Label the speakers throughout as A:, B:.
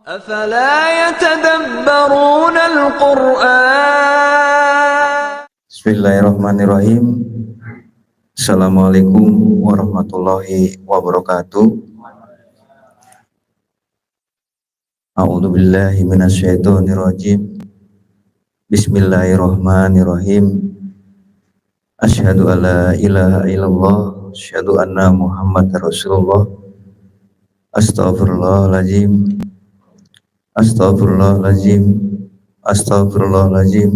A: أفلا يتدبرون القرآن.
B: Bismillahirrahmanirrahim. Assalamualaikum warahmatullahi wabarakatuh. A'udzu billahi minasyaitonir rajim. Bismillahirrahmanirrahim. Asyhadu alla ilaha illallah, asyhadu anna Muhammadar Rasulullah. Astaghfirullahaladzim. Astaghfirullahaladzim. Astaghfirullahaladzim.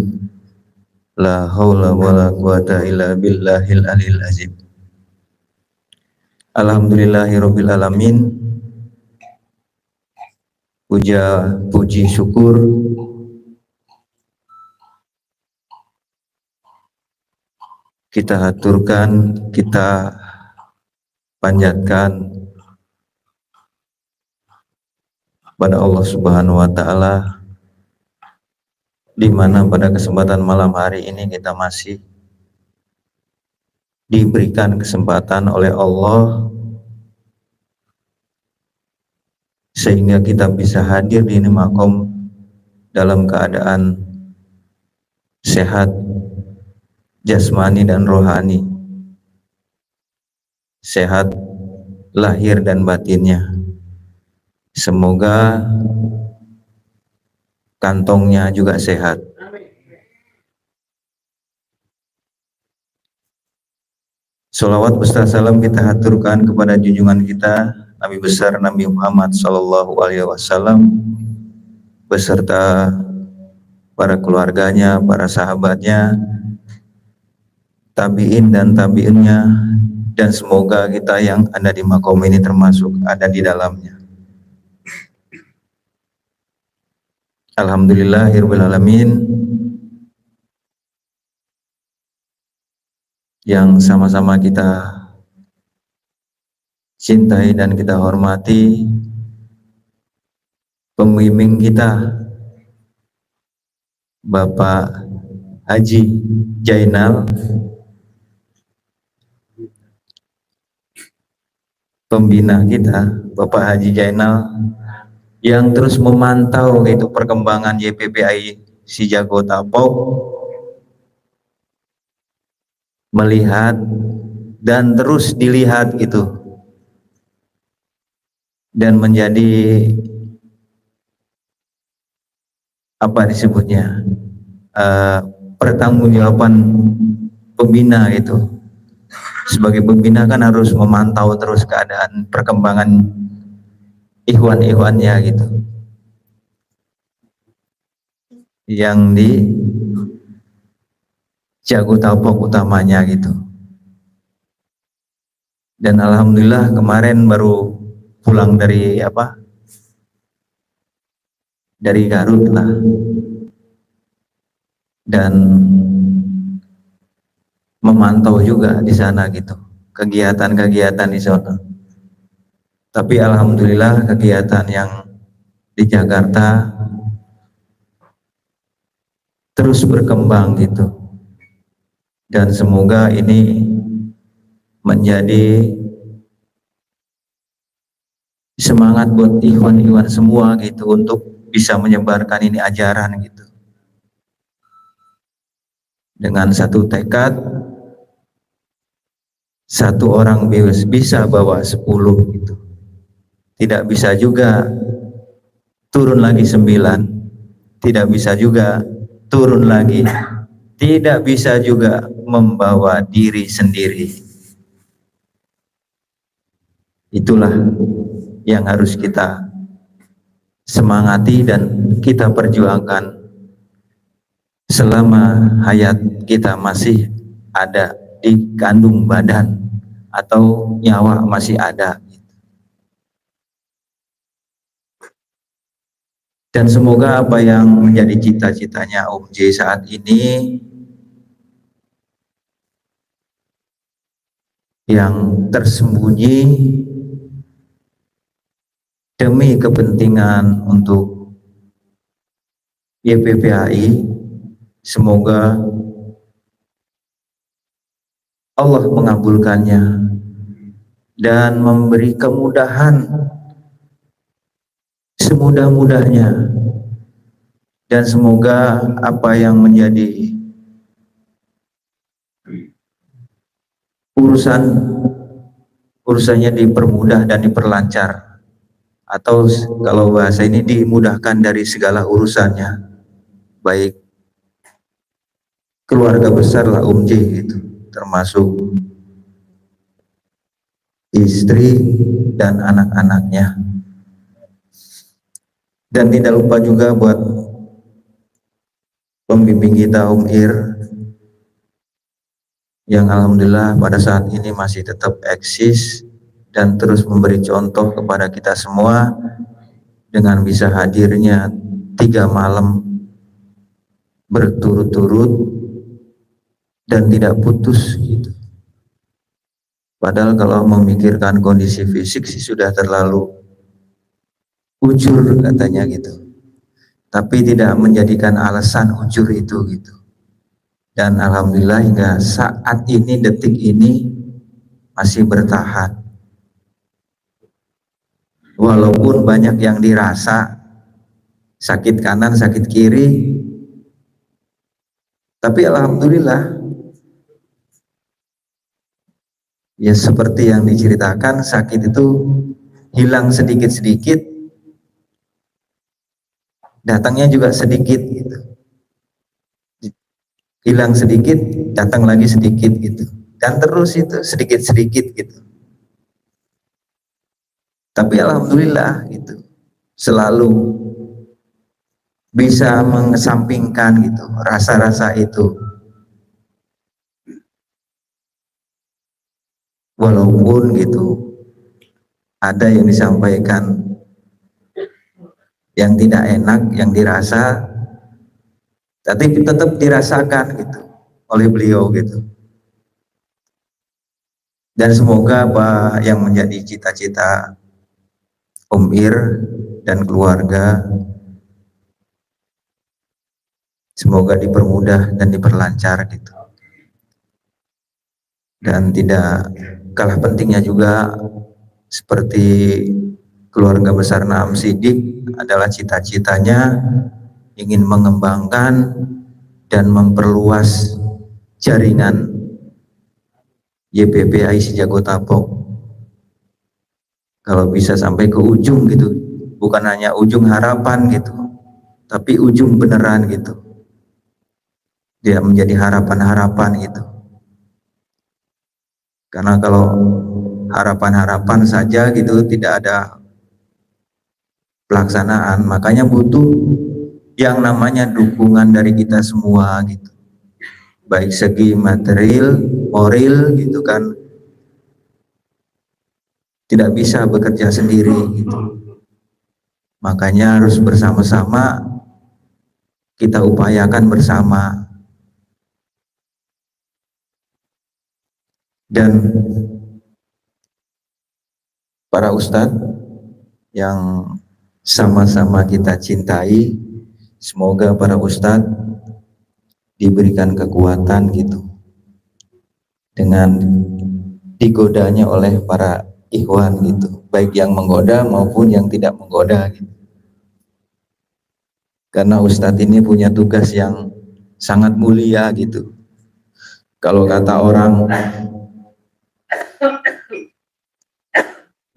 B: La haula wala quwata illa billahil aliyil azim. Alhamdulillahirabbil alamin. Puji syukur kita haturkan, kita panjatkan pada Allah Subhanahu wa taala, di mana pada kesempatan malam hari ini kita masih diberikan kesempatan oleh Allah sehingga kita bisa hadir di makom dalam keadaan sehat jasmani dan rohani, sehat lahir dan batinnya. Semoga kantongnya juga sehat. Sholawat beserta salam kita haturkan kepada junjungan kita Nabi besar Nabi Muhammad Sallallahu Alaihi Wasallam beserta para keluarganya, para sahabatnya, tabiin dan tabiinnya, dan semoga kita yang ada di makom ini termasuk ada di dalamnya. Alhamdulillahirabbil alamin. Yang sama-sama kita cintai dan kita hormati pembimbing kita Bapak Haji Jainal, pembina kita Bapak Haji Jainal yang terus memantau itu perkembangan YPPI Si Jago Tapok, melihat dan terus dilihat gitu, dan menjadi apa disebutnya pertanggungjawaban pembina itu. Sebagai pembina kan harus memantau terus keadaan perkembangan ikhwan-ikhwannya gitu, yang di Jago Tapok utamanya gitu. Dan alhamdulillah kemarin baru pulang dari dari Garut lah, dan memantau juga di sana gitu kegiatan-kegiatan di sana. Tapi alhamdulillah kegiatan yang di Jakarta terus berkembang gitu, dan semoga ini menjadi semangat buat ikhwan-ikhwan semua gitu untuk bisa menyebarkan ini ajaran gitu, dengan satu tekad, satu orang bisa bawa 10 gitu. Tidak bisa juga turun lagi 9, tidak bisa juga turun lagi, tidak bisa juga membawa diri sendiri. Itulah yang harus kita semangati dan kita perjuangkan selama hayat kita masih ada di kandung badan atau nyawa masih ada. Dan semoga apa yang menjadi cita-citanya Om J saat ini, yang tersembunyi demi kepentingan untuk YPPAI, semoga Allah mengabulkannya dan memberi kemudahan semudah-mudahnya, dan semoga apa yang menjadi urusannya dipermudah dan diperlancar, atau kalau bahasa ini dimudahkan dari segala urusannya, baik keluarga besar lah J gitu, termasuk istri dan anak-anaknya. Dan tidak lupa juga buat pembimbing kita Ir, yang alhamdulillah pada saat ini masih tetap eksis dan terus memberi contoh kepada kita semua dengan bisa hadirnya 3 malam berturut-turut dan tidak putus gitu. Padahal kalau memikirkan kondisi fisik sih sudah terlalu ujur katanya gitu, tapi tidak menjadikan alasan ujur itu gitu. Dan alhamdulillah hingga saat ini, detik ini masih bertahan, walaupun banyak yang dirasa sakit kanan sakit kiri, tapi alhamdulillah ya seperti yang diceritakan, sakit itu hilang sedikit-sedikit, datangnya juga sedikit gitu, hilang sedikit datang lagi sedikit gitu, dan terus itu sedikit-sedikit gitu. Tapi alhamdulillah gitu, selalu bisa mengesampingkan gitu rasa-rasa itu, walaupun gitu ada yang disampaikan yang tidak enak, yang dirasa, tapi tetap dirasakan gitu oleh beliau gitu. Dan semoga apa yang menjadi cita-cita Ir dan keluarga semoga dipermudah dan diperlancar gitu. Dan tidak kalah pentingnya juga, seperti keluarga besar Naam Sidik adalah cita-citanya ingin mengembangkan dan memperluas jaringan YPPI Sejago Tapok, kalau bisa sampai ke ujung gitu, bukan hanya ujung harapan gitu, tapi ujung beneran gitu, dia menjadi harapan-harapan gitu. Karena kalau harapan-harapan saja gitu tidak ada pelaksanaan, makanya butuh yang namanya dukungan dari kita semua gitu, baik segi material, moral gitu kan. Tidak bisa bekerja sendiri gitu, makanya harus bersama-sama, kita upayakan bersama. Dan para ustadz yang sama-sama kita cintai, semoga para ustadz diberikan kekuatan gitu, dengan digodanya oleh para ikhwan gitu, baik yang menggoda maupun yang tidak menggoda gitu. Karena ustadz ini punya tugas yang sangat mulia gitu. Kalau kata orang,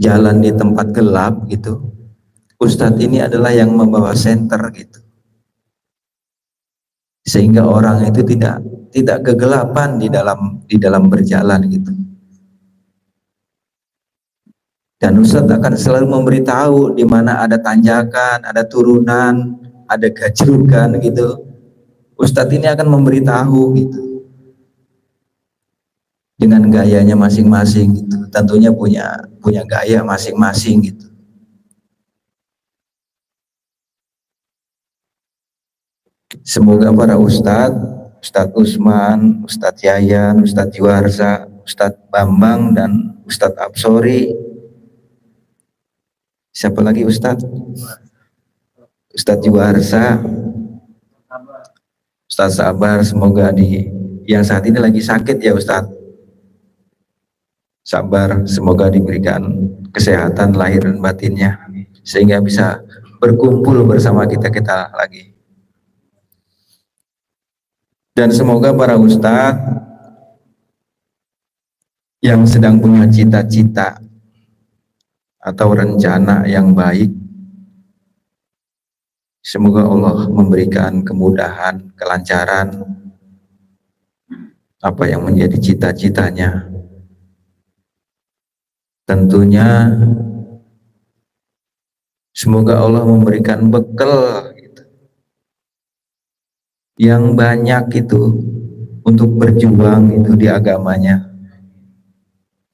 B: jalan di tempat gelap gitu, ustadz ini adalah yang membawa senter gitu, sehingga orang itu tidak kegelapan di dalam berjalan gitu. Dan ustadz akan selalu memberitahu di mana ada tanjakan, ada turunan, ada gajrukan gitu. Ustadz ini akan memberitahu gitu, dengan gayanya masing-masing gitu. Tentunya punya gaya masing-masing gitu. Semoga para ustadz, Ustadz Usman, Ustadz Yayan, Ustadz Juwarsa, Ustadz Bambang, dan Ustadz Absori, siapa lagi Ustadz? Ustadz Juwarsa, Ustadz Sabar, semoga yang saat ini lagi sakit ya Ustadz Sabar, semoga diberikan kesehatan lahir dan batinnya, sehingga bisa berkumpul bersama kita-kita lagi. Dan semoga para ustadz yang sedang punya cita-cita atau rencana yang baik, semoga Allah memberikan kemudahan, kelancaran apa yang menjadi cita-citanya. Tentunya semoga Allah memberikan bekal yang banyak itu untuk berjuang itu di agamanya,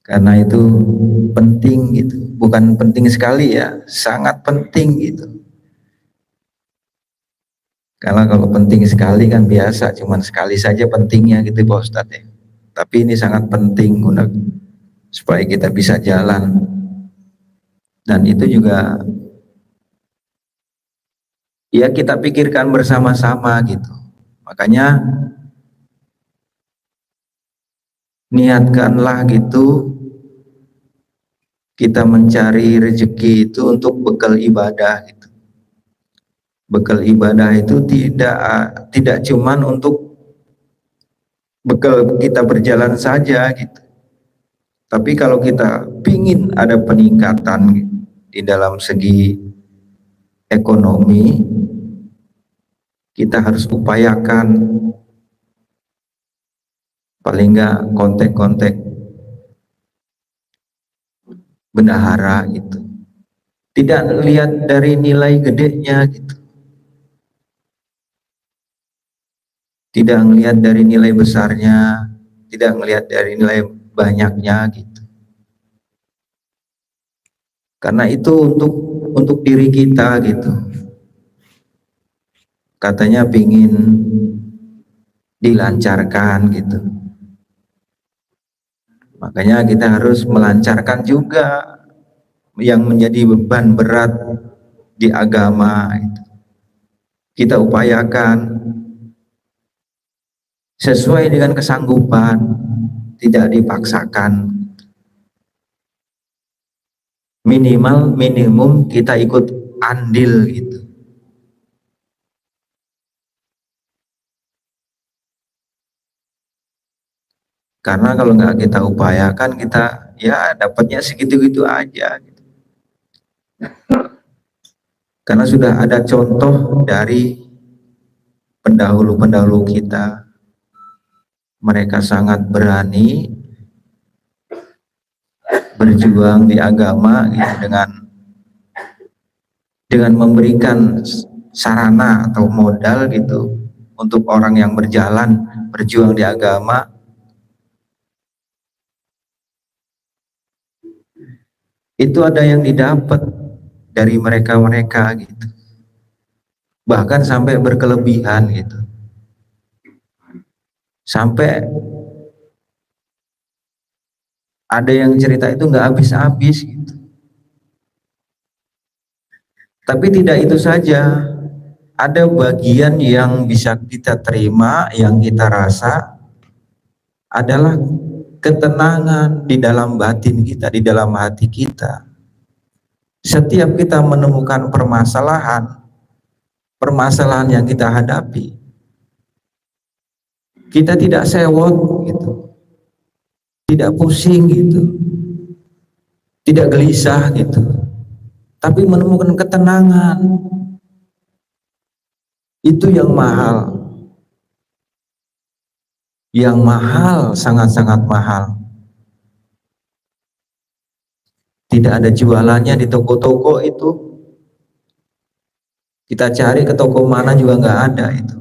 B: karena itu penting gitu, bukan penting sekali ya, sangat penting gitu. Karena kalau penting sekali kan biasa cuman sekali saja pentingnya gitu Pak Ustadz ya, tapi ini sangat penting guna supaya kita bisa jalan, dan itu juga ya kita pikirkan bersama-sama gitu. Makanya niatkanlah gitu kita mencari rezeki itu untuk bekal ibadah gitu. Bekal ibadah itu tidak cuman untuk bekal kita berjalan saja gitu. Tapi kalau kita pingin ada peningkatan di dalam segi ekonomi, kita harus upayakan paling nggak kontek-kontek bendahara gitu. Tidak lihat dari nilai gedenya gitu. Tidak melihat dari nilai besarnya, tidak melihat dari nilai banyaknya gitu. Karena itu untuk diri kita gitu. Katanya pingin dilancarkan gitu. Makanya kita harus melancarkan juga yang menjadi beban berat di agama gitu. Kita upayakan sesuai dengan kesanggupan, tidak dipaksakan. Minimum kita ikut andil gitu. Karena kalau nggak kita upayakan, kita ya dapatnya segitu-gitu aja gitu. Karena sudah ada contoh dari pendahulu-pendahulu kita, mereka sangat berani berjuang di agama gitu, dengan memberikan sarana atau modal gitu untuk orang yang berjalan berjuang di agama. Itu ada yang didapat dari mereka-mereka gitu, bahkan sampai berkelebihan gitu, sampai ada yang cerita itu nggak habis-habis gitu. Tapi tidak itu saja, ada bagian yang bisa kita terima, yang kita rasa adalah ketenangan di dalam batin kita, di dalam hati kita. Setiap kita menemukan permasalahan yang kita hadapi, kita tidak sewot gitu, tidak pusing gitu, tidak gelisah gitu, tapi menemukan ketenangan. Itu yang mahal, sangat-sangat mahal. Tidak ada jualannya di toko-toko itu. Kita cari ke toko mana juga nggak ada itu.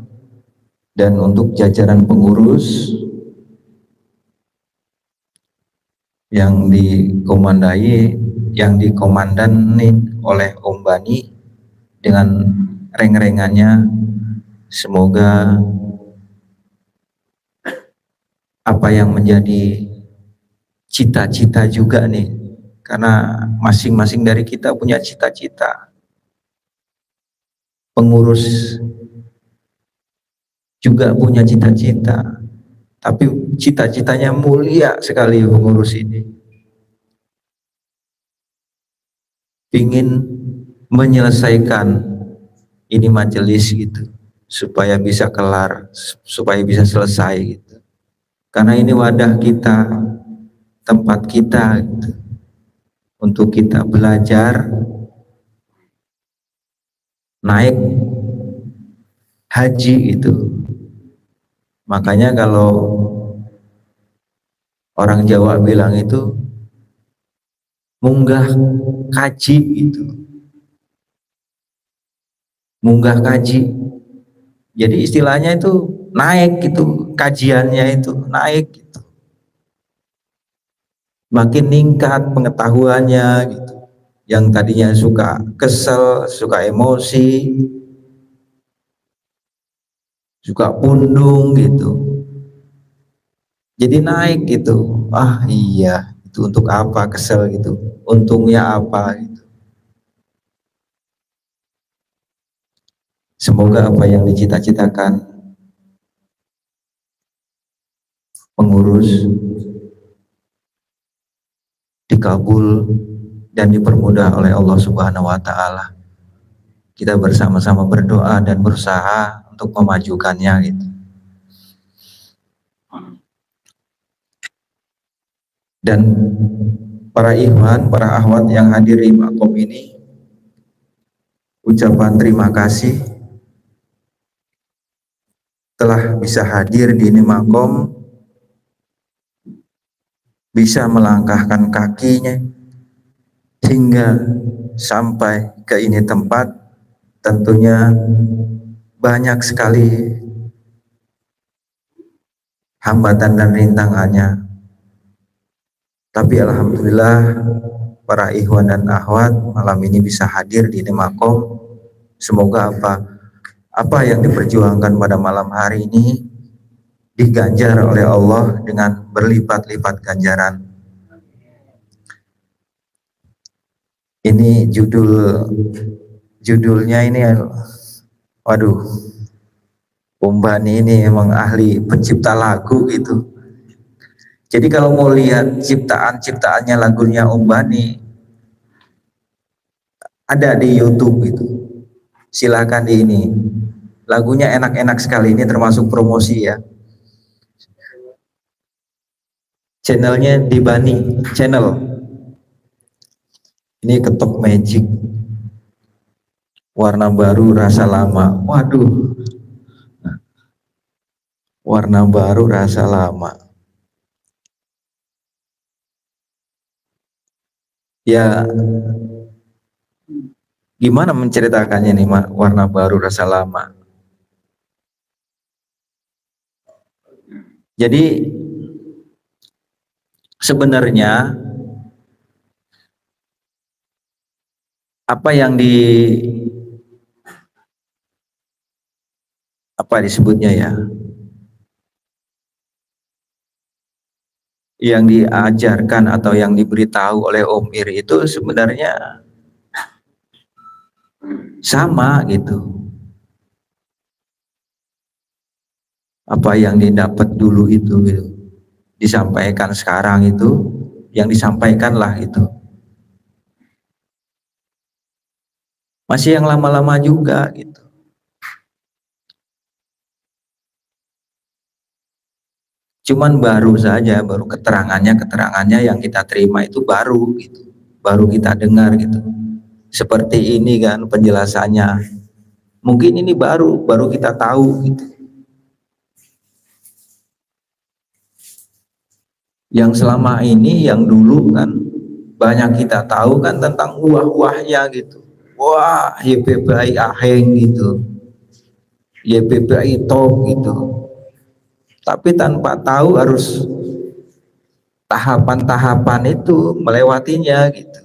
B: Dan untuk jajaran pengurus yang dikomandani oleh Om Bani dengan reng-rengannya, semoga apa yang menjadi cita-cita juga nih, karena masing-masing dari kita punya cita-cita. Pengurus juga punya cita-cita, tapi cita-citanya mulia sekali pengurus ini. Pingin menyelesaikan ini majelis gitu, supaya bisa kelar, supaya bisa selesai gitu. Karena ini wadah kita, tempat kita gitu, untuk kita belajar, naik haji itu. Makanya kalau orang Jawa bilang itu munggah kaji itu, munggah kaji. Jadi istilahnya itu naik gitu, kajiannya itu naik gitu. Makin meningkat pengetahuannya gitu. Yang tadinya suka kesel, suka emosi, suka pundung gitu, jadi naik gitu. Ah iya, itu untuk apa kesel gitu, untungnya apa gitu. Semoga apa yang dicita-citakan pengurus dikabul dan dipermudah oleh Allah Subhanahu wa Ta'ala. Kita bersama-sama berdoa dan berusaha untuk memajukannya gitu. Dan para ikhwan, para akhwat yang hadir di makom ini, ucapan terima kasih telah bisa hadir di ini makom, bisa melangkahkan kakinya hingga sampai ke ini tempat. Tentunya banyak sekali hambatan dan rintangannya, tapi alhamdulillah para ikhwan dan akhwat malam ini bisa hadir di makom. Semoga apa yang diperjuangkan pada malam hari ini diganjar oleh Allah dengan berlipat-lipat ganjaran. Ini judulnya ini, waduh, Umbani ini emang ahli pencipta lagu gitu. Jadi kalau mau lihat ciptaannya lagunya Umbani, ada di YouTube itu. Silakan di ini. Lagunya enak-enak sekali, ini termasuk promosi ya. Channelnya di Bani Channel. Ini Ketok Magic. Warna baru rasa lama. Waduh. Warna baru rasa lama. Ya, gimana menceritakannya nih, warna baru rasa lama? Jadi sebenarnya apa yang disebutnya ya, yang diajarkan atau yang diberitahu oleh Om Ir itu sebenarnya sama gitu. Apa yang didapat dulu itu gitu, disampaikan sekarang itu, yang disampaikanlah itu. Masih yang lama-lama juga gitu. Cuman baru saja, baru keterangannya yang kita terima itu baru gitu. Baru kita dengar gitu. Seperti ini kan penjelasannya. Mungkin ini baru kita tahu gitu. Yang selama ini, yang dulu kan banyak kita tahu kan tentang uah-uahnya gitu. Wah, YPPI aheng gitu, YPPI top gitu. Tapi tanpa tahu harus tahapan-tahapan itu melewatinya gitu.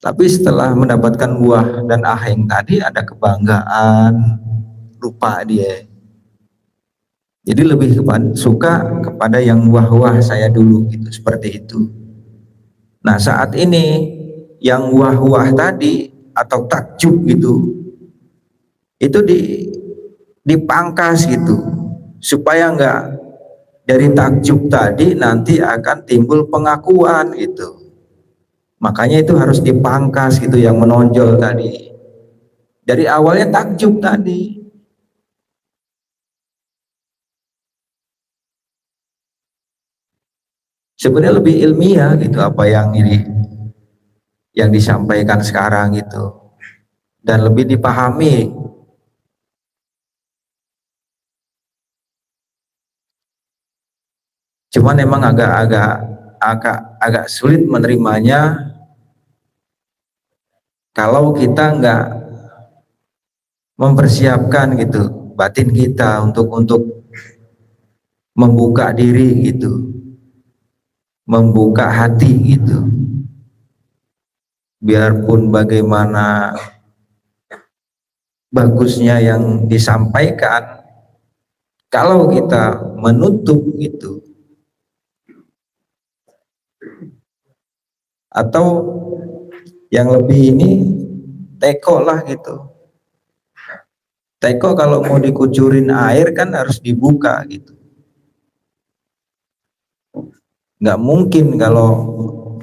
B: Tapi setelah mendapatkan buah dan aheng tadi ada kebanggaan, lupa dia. Jadi lebih suka kepada yang wah-wah saya dulu gitu, seperti itu. Nah saat ini yang wah-wah tadi atau takjub gitu, itu dipangkas gitu, supaya enggak dari takjub tadi nanti akan timbul pengakuan gitu. Makanya itu harus dipangkas gitu yang menonjol tadi. Dari awalnya takjub tadi. Sebenarnya lebih ilmiah gitu apa yang disampaikan sekarang gitu, dan lebih dipahami. Cuman emang agak sulit menerimanya kalau kita nggak mempersiapkan gitu batin kita untuk membuka diri gitu, membuka hati gitu. Biarpun bagaimana bagusnya yang disampaikan, kalau kita menutup itu atau yang lebih ini teko lah gitu. Teko kalau mau dikucurin air kan harus dibuka gitu. Nggak mungkin kalau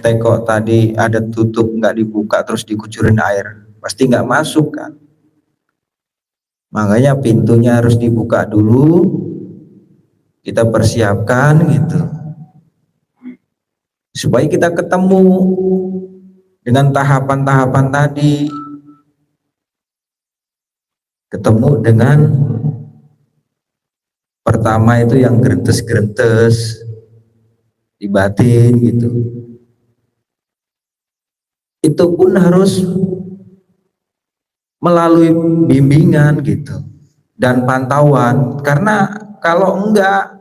B: teko tadi ada tutup nggak dibuka terus dikucurin air, pasti nggak masuk kan. Makanya pintunya harus dibuka dulu, kita persiapkan gitu, supaya kita ketemu dengan tahapan-tahapan tadi, ketemu dengan pertama itu yang gerentes-gerentes di batin gitu. Itu pun harus melalui bimbingan gitu dan pantauan, karena kalau enggak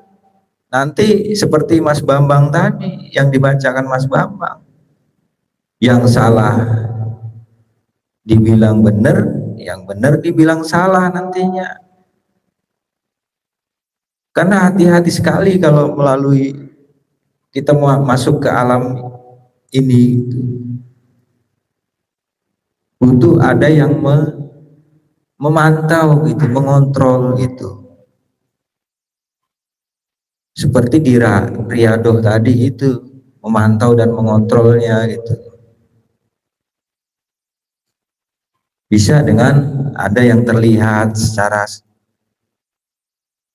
B: nanti seperti Mas Bambang tadi yang dibacakan Mas Bambang, yang salah dibilang benar, yang benar dibilang salah nantinya. Karena hati-hati sekali kalau melalui kita mau masuk ke alam ini, butuh ada yang memantau gitu, mengontrol gitu. Seperti di Riadoh tadi itu, memantau dan mengontrolnya gitu. Bisa dengan ada yang terlihat secara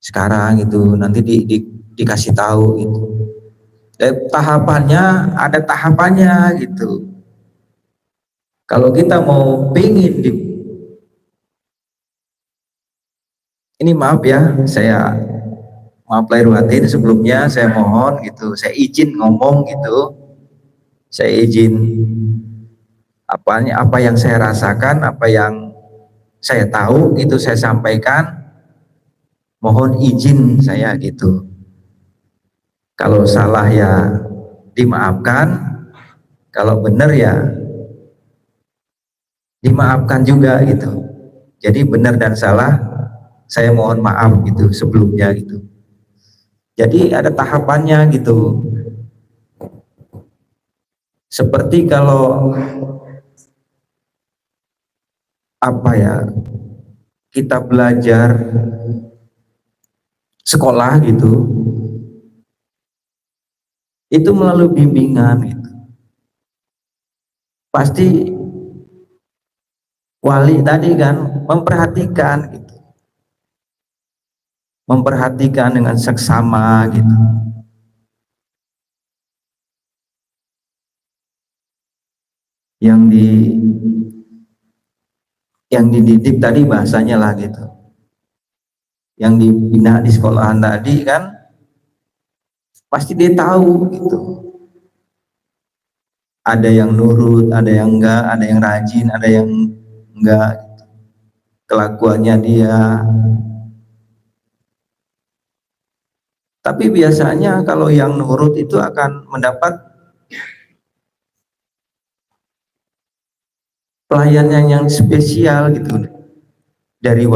B: sekarang itu, nanti dikasih tahu gitu. Tahapannya ada tahapannya gitu. Kalau kita mau pingin ini maaf ya, saya maaf lahir batin sebelumnya, saya mohon gitu, saya izin ngomong gitu, saya izin apa yang saya rasakan, apa yang saya tahu itu saya sampaikan, mohon izin saya gitu. Kalau salah ya dimaafkan, kalau benar ya dimaafkan juga gitu. Jadi benar dan salah saya mohon maaf gitu sebelumnya gitu. Jadi ada tahapannya gitu. Seperti kalau apa ya, kita belajar sekolah gitu, itu melalui bimbingan gitu. Pasti wali tadi kan memperhatikan gitu, memperhatikan dengan seksama gitu. Yang yang dididik tadi bahasanya lah gitu. Yang dibina di sekolahan tadi kan pasti dia tahu gitu. Ada yang nurut, ada yang enggak, ada yang rajin, ada yang enggak gitu. Kelakuannya dia. Tapi biasanya kalau yang nurut itu akan mendapat pelayanan yang spesial gitu dari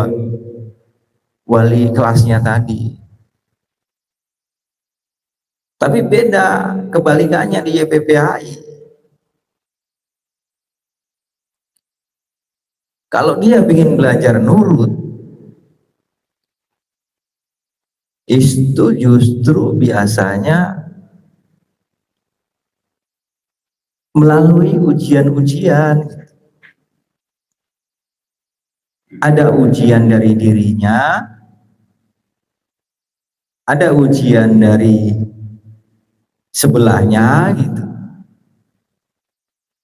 B: wali kelasnya tadi. Tapi beda kebalikannya di YPPHI. Kalau dia ingin belajar nurut, itu justru biasanya melalui ujian-ujian. Ada ujian dari dirinya, ada ujian dari sebelahnya gitu.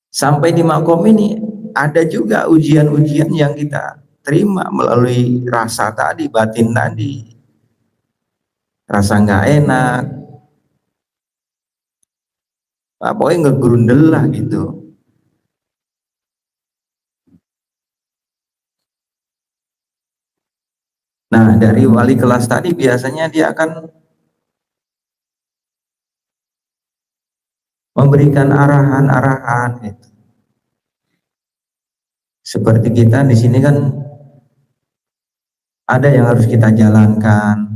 B: Sampai di makom ini ada juga ujian-ujian yang kita terima melalui rasa tadi, batin tadi. Rasa nggak enak, pokoknya ngegrundel lah gitu. Nah, dari wali kelas tadi biasanya dia akan memberikan arahan-arahan gitu. Seperti kita di sini kan ada yang harus kita jalankan.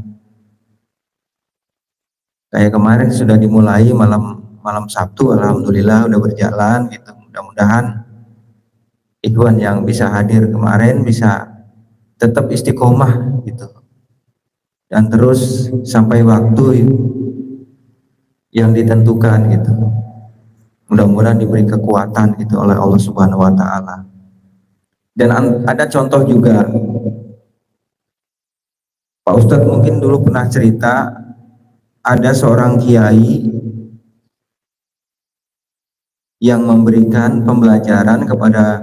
B: Kayak kemarin sudah dimulai malam Sabtu, alhamdulillah udah berjalan gitu. Mudah-mudahan Ikhwan yang bisa hadir kemarin bisa tetap istiqomah gitu. Dan terus sampai waktu yang ditentukan gitu. Mudah-mudahan diberi kekuatan gitu oleh Allah Subhanahu wa taala. Dan ada contoh juga, Pak Ustadz mungkin dulu pernah cerita ada seorang kiai yang memberikan pembelajaran kepada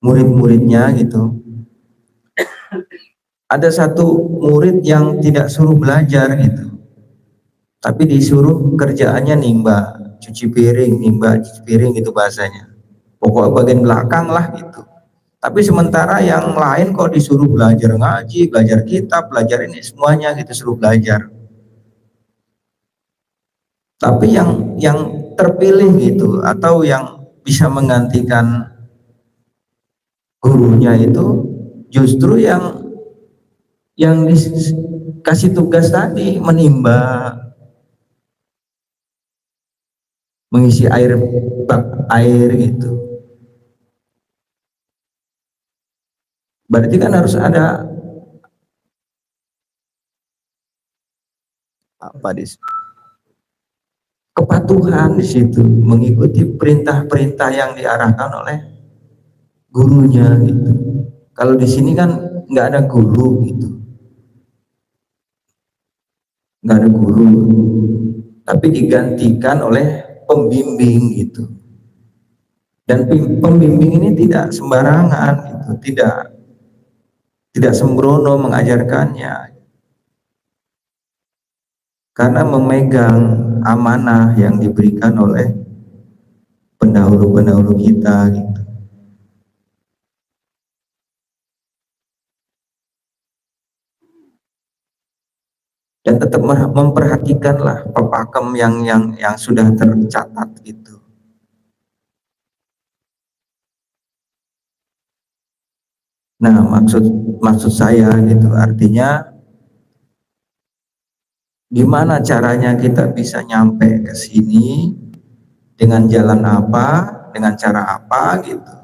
B: murid-muridnya gitu. Ada satu murid yang tidak suruh belajar gitu, tapi disuruh kerjaannya nimba, cuci piring, nimba, cuci piring gitu bahasanya. Pokoknya bagian belakang lah gitu. Tapi sementara yang lain kok disuruh belajar ngaji, belajar kitab, belajar ini semuanya gitu suruh belajar. Tapi yang terpilih gitu atau yang bisa menggantikan gurunya itu justru yang dikasih tugas tadi menimba, mengisi air bak air gitu. Berarti kan harus ada apa di kepatuhan di situ, mengikuti perintah-perintah yang diarahkan oleh gurunya gitu. Kalau di sini kan nggak ada guru gitu, nggak ada guru, tapi digantikan oleh pembimbing gitu. Dan pembimbing ini tidak sembarangan gitu, tidak sembrono mengajarkannya, karena memegang amanah yang diberikan oleh pendahulu-pendahulu kita gitu. Dan tetap memperhatikanlah pepakem yang sudah tercatat gitu. Nah, maksud maksud saya gitu artinya gimana caranya kita bisa nyampe ke sini, dengan jalan apa, dengan cara apa gitu.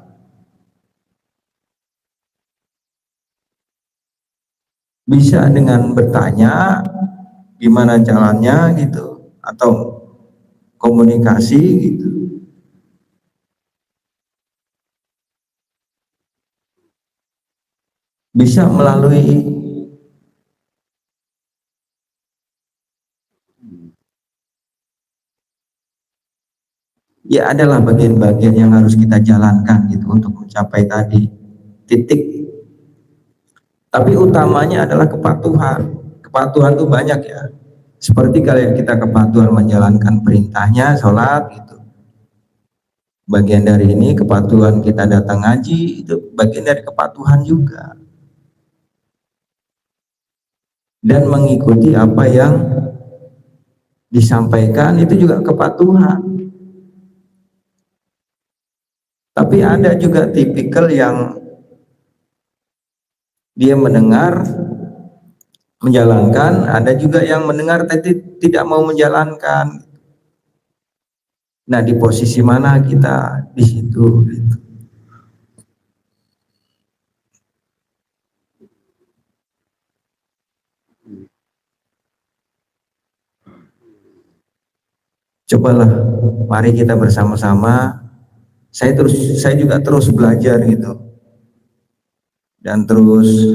B: Bisa dengan bertanya gimana jalannya gitu, atau komunikasi gitu. Bisa melalui ya adalah bagian-bagian yang harus kita jalankan gitu untuk mencapai tadi titik. Tapi utamanya adalah kepatuhan. Kepatuhan itu banyak ya. Seperti kalau kita kepatuhan menjalankan perintahnya sholat gitu. Bagian dari ini kepatuhan kita datang ngaji itu bagian dari kepatuhan juga. Dan mengikuti apa yang disampaikan itu juga kepatuhan. Tapi ada juga tipikal yang dia mendengar menjalankan, ada juga yang mendengar tapi tidak mau menjalankan. Nah, di posisi mana kita di situ gitu. Cobalah, mari kita bersama-sama. Saya juga terus belajar gitu, dan terus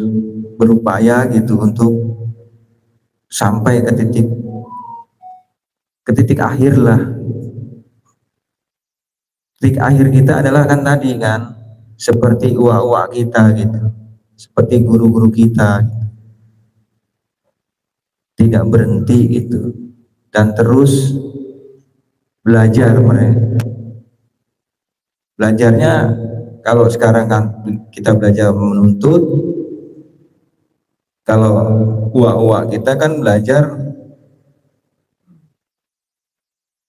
B: berupaya gitu untuk sampai ke titik akhir lah. Titik akhir kita adalah kan tadi kan, seperti uak-uak kita gitu, seperti guru-guru kita, tidak berhenti gitu, dan terus belajar mereka. Belajarnya kalau sekarang kan kita belajar menuntut, kalau uak-uak kita kan belajar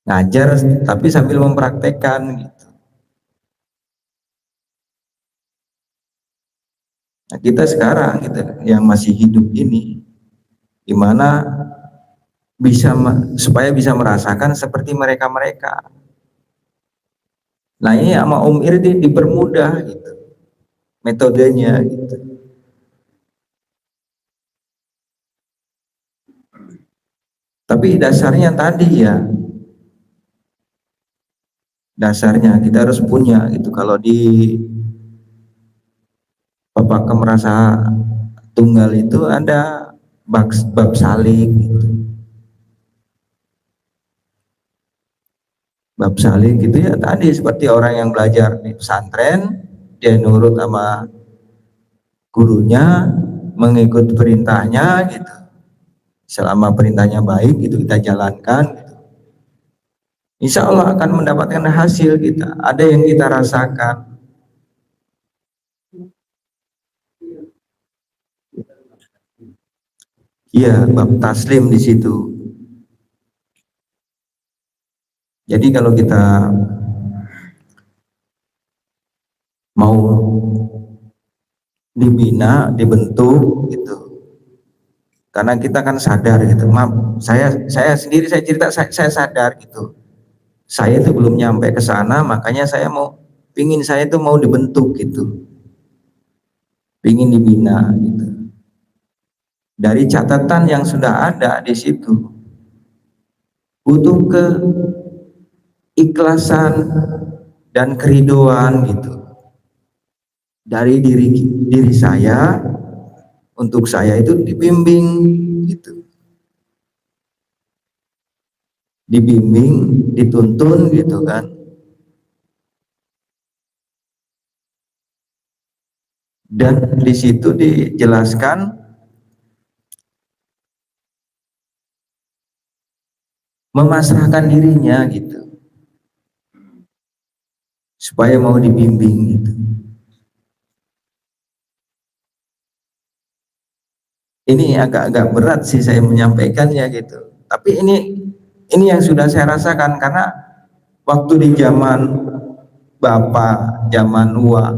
B: ngajar tapi sambil mempraktekkan gitu. Nah, kita sekarang gitu yang masih hidup ini gimana supaya bisa merasakan seperti mereka-mereka. Nah, ini sama Om Irdi dipermudah gitu metodenya gitu. Tapi dasarnya tadi ya, dasarnya kita harus punya gitu. Kalau di Bapak Kemerasa Tunggal itu ada bab salik gitu. Bab salik gitu ya tadi seperti orang yang belajar di pesantren, dia nurut sama gurunya, mengikut perintahnya gitu. Selama perintahnya baik itu kita jalankan gitu. Insya Allah akan mendapatkan hasil kita, ada yang kita rasakan. Iya, bab taslim di situ. Jadi kalau kita mau dibina, dibentuk gitu, karena kita kan sadar gitu, maaf, saya sendiri saya cerita, saya sadar gitu, saya itu belum nyampe ke sana, makanya saya itu mau dibentuk gitu, pingin dibina gitu. Dari catatan yang sudah ada di situ, butuh keikhlasan dan keridoan gitu dari diri saya, untuk saya itu dibimbing gitu, dibimbing, dituntun gitu kan. Dan di situ dijelaskan memasrahkan dirinya gitu, supaya mau dibimbing gitu. Ini agak-agak berat sih saya menyampaikannya gitu. Tapi ini yang sudah saya rasakan, karena waktu di zaman Bapak, zaman Wah,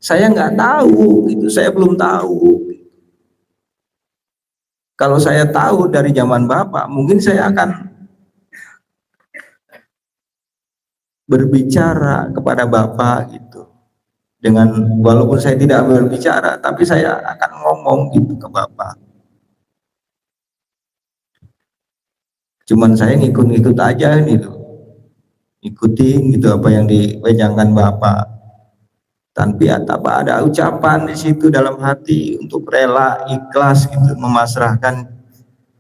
B: saya nggak tahu gitu, saya belum tahu. Kalau saya tahu dari zaman Bapak, mungkin saya akan berbicara kepada Bapak gitu. Dengan walaupun saya tidak berbicara, tapi saya akan ngomong gitu ke Bapak. Cuman saya ngikut-ngikut aja gitu, ikutin gitu apa yang diwejangkan Bapak. Tanpa ada ucapan di situ dalam hati untuk rela, ikhlas gitu, memasrahkan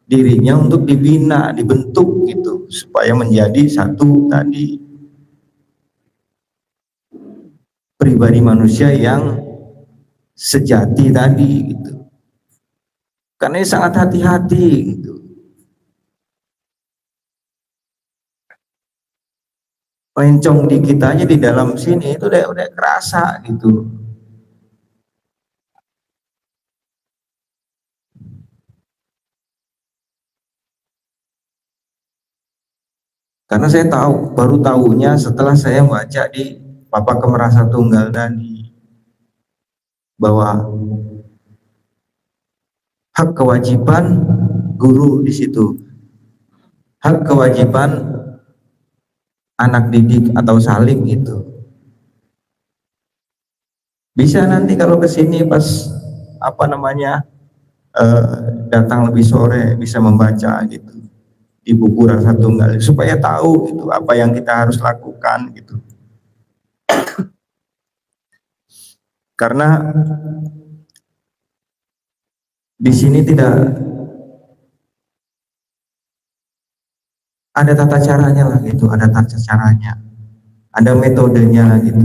B: dirinya untuk dibina, dibentuk gitu, supaya menjadi satu tadi pribadi manusia yang sejati tadi gitu. Karena ini sangat hati-hati gitu. Encong di kitanya di dalam sini itu udah kerasa gitu. Karena saya tahu, baru tahunya setelah saya baca di Bapak Kemerasa Tunggal tadi, bahwa hak kewajiban guru di situ, hak kewajiban anak didik atau salik itu. Bisa nanti kalau ke sini pas apa namanya datang lebih sore bisa membaca gitu. di buku Rasa Tunggal supaya tahu gitu apa yang kita harus lakukan gitu. Karena di sini tidak ada tata caranya lah gitu, ada tata caranya, ada metodenya gitu.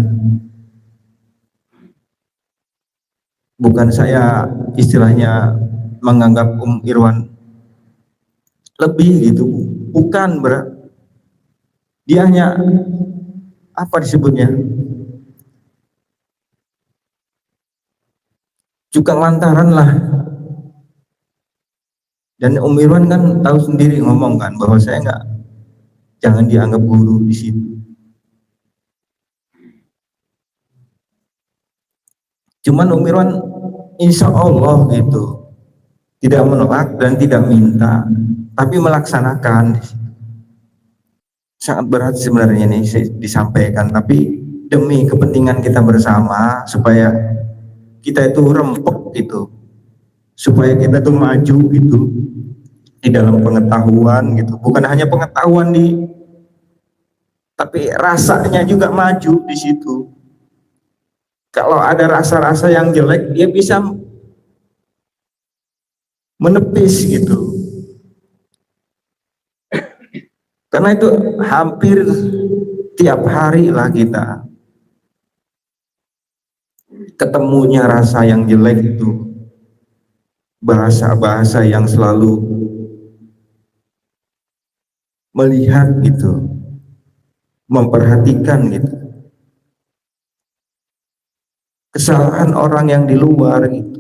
B: Bukan saya istilahnya menganggap Irwan lebih gitu, bukan dia hanya apa disebutnya, juga lantaran lah. Dan Irwan kan tahu sendiri ngomong kan bahwa saya nggak, jangan dianggap guru di situ. Cuman Irwan insya Allah gitu tidak menolak dan tidak minta, tapi melaksanakan. Sangat berat sebenarnya ini disampaikan, tapi demi kepentingan kita bersama supaya kita itu rempek gitu, supaya kita tuh maju gitu di dalam pengetahuan gitu, bukan hanya pengetahuan tapi rasanya juga maju di situ. Kalau ada rasa-rasa yang jelek, dia bisa menepis gitu. Karena itu hampir tiap hari lah kita ketemunya rasa yang jelek itu, bahasa-bahasa yang selalu melihat gitu, memperhatikan gitu, kesalahan orang yang di luar gitu.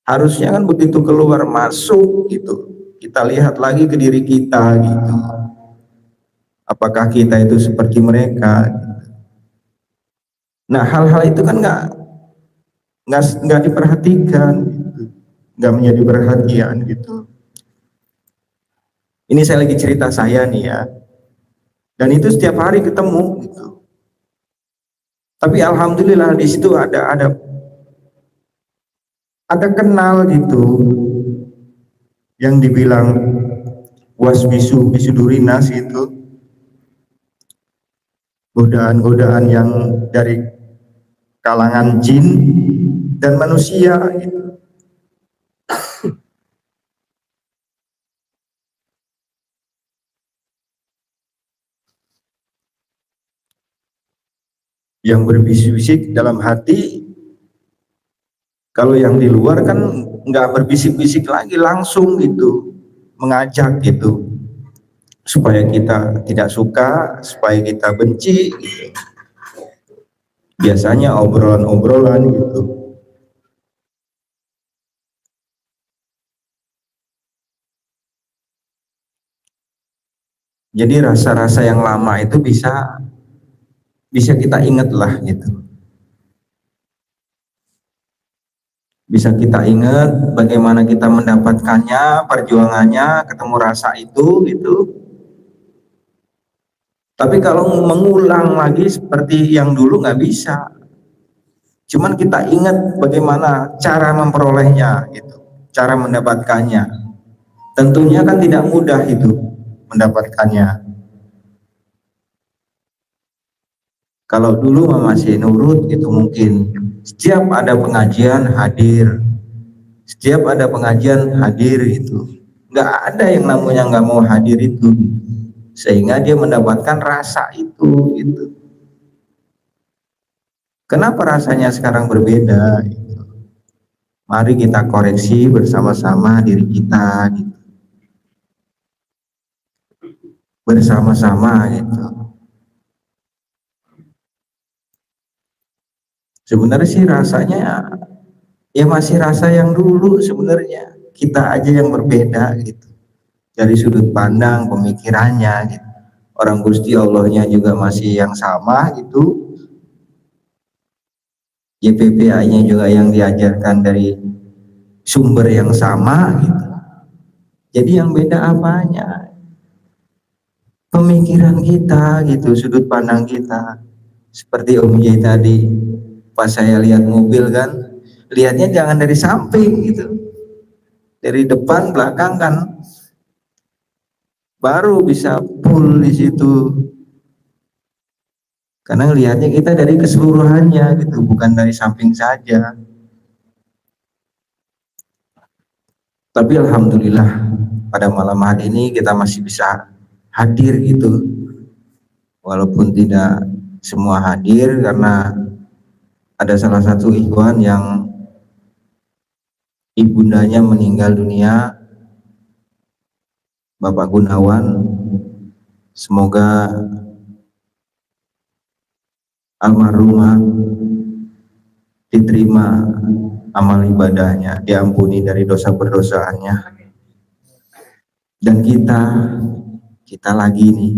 B: Harusnya kan begitu keluar masuk gitu, kita lihat lagi ke diri kita gitu, apakah kita itu seperti mereka gitu. Nah hal-hal itu kan nggak diperhatikan gitu, nggak menjadi perhatian gitu. Ini saya lagi cerita saya nih ya, dan itu setiap hari ketemu gitu. Tapi alhamdulillah di situ ada kenal gitu, yang dibilang wasbisu bisudurinas itu, godaan-godaan yang dari kalangan jin dan manusia gitu. Yang berbisik-bisik dalam hati. Kalau yang di luar kan nggak berbisik-bisik lagi, langsung gitu mengajak gitu, supaya kita tidak suka, supaya kita benci gitu. Biasanya obrolan-obrolan gitu. Jadi rasa-rasa yang lama itu bisa kita ingat lah gitu. Bisa kita ingat bagaimana kita mendapatkannya, perjuangannya, ketemu rasa itu gitu. Tapi kalau mengulang lagi seperti yang dulu nggak bisa. Cuman kita ingat bagaimana cara memperolehnya gitu, cara mendapatkannya. Tentunya kan tidak mudah itu mendapatkannya. Kalau dulu masih nurut itu mungkin setiap ada pengajian hadir, setiap ada pengajian hadir itu, nggak ada yang namanya nggak mau hadir itu, sehingga dia mendapatkan rasa itu gitu. Kenapa rasanya sekarang berbeda gitu? Mari kita koreksi bersama-sama diri kita gitu, bersama-sama gitu. Sebenarnya sih rasanya ya masih rasa yang dulu sebenarnya, kita aja yang berbeda gitu dari sudut pandang pemikirannya gitu. Orang Gusti Allahnya juga masih yang sama gitu, YPPA-nya juga yang diajarkan dari sumber yang sama gitu. Jadi yang beda apanya? Pemikiran kita gitu, sudut pandang kita. Seperti Om Jai tadi, pas saya lihat mobil kan, lihatnya jangan dari samping gitu, dari depan belakang kan baru bisa full di situ. Karena ngelihatnya kita dari keseluruhannya gitu, bukan dari samping saja. Tapi alhamdulillah pada malam hari ini kita masih bisa hadir gitu. Walaupun tidak semua hadir karena ada salah satu ikhwan yang ibundanya meninggal dunia, Bapak Gunawan. Semoga almarhumah diterima amal ibadahnya, diampuni dari dosa berdosaannya. Dan kita lagi nih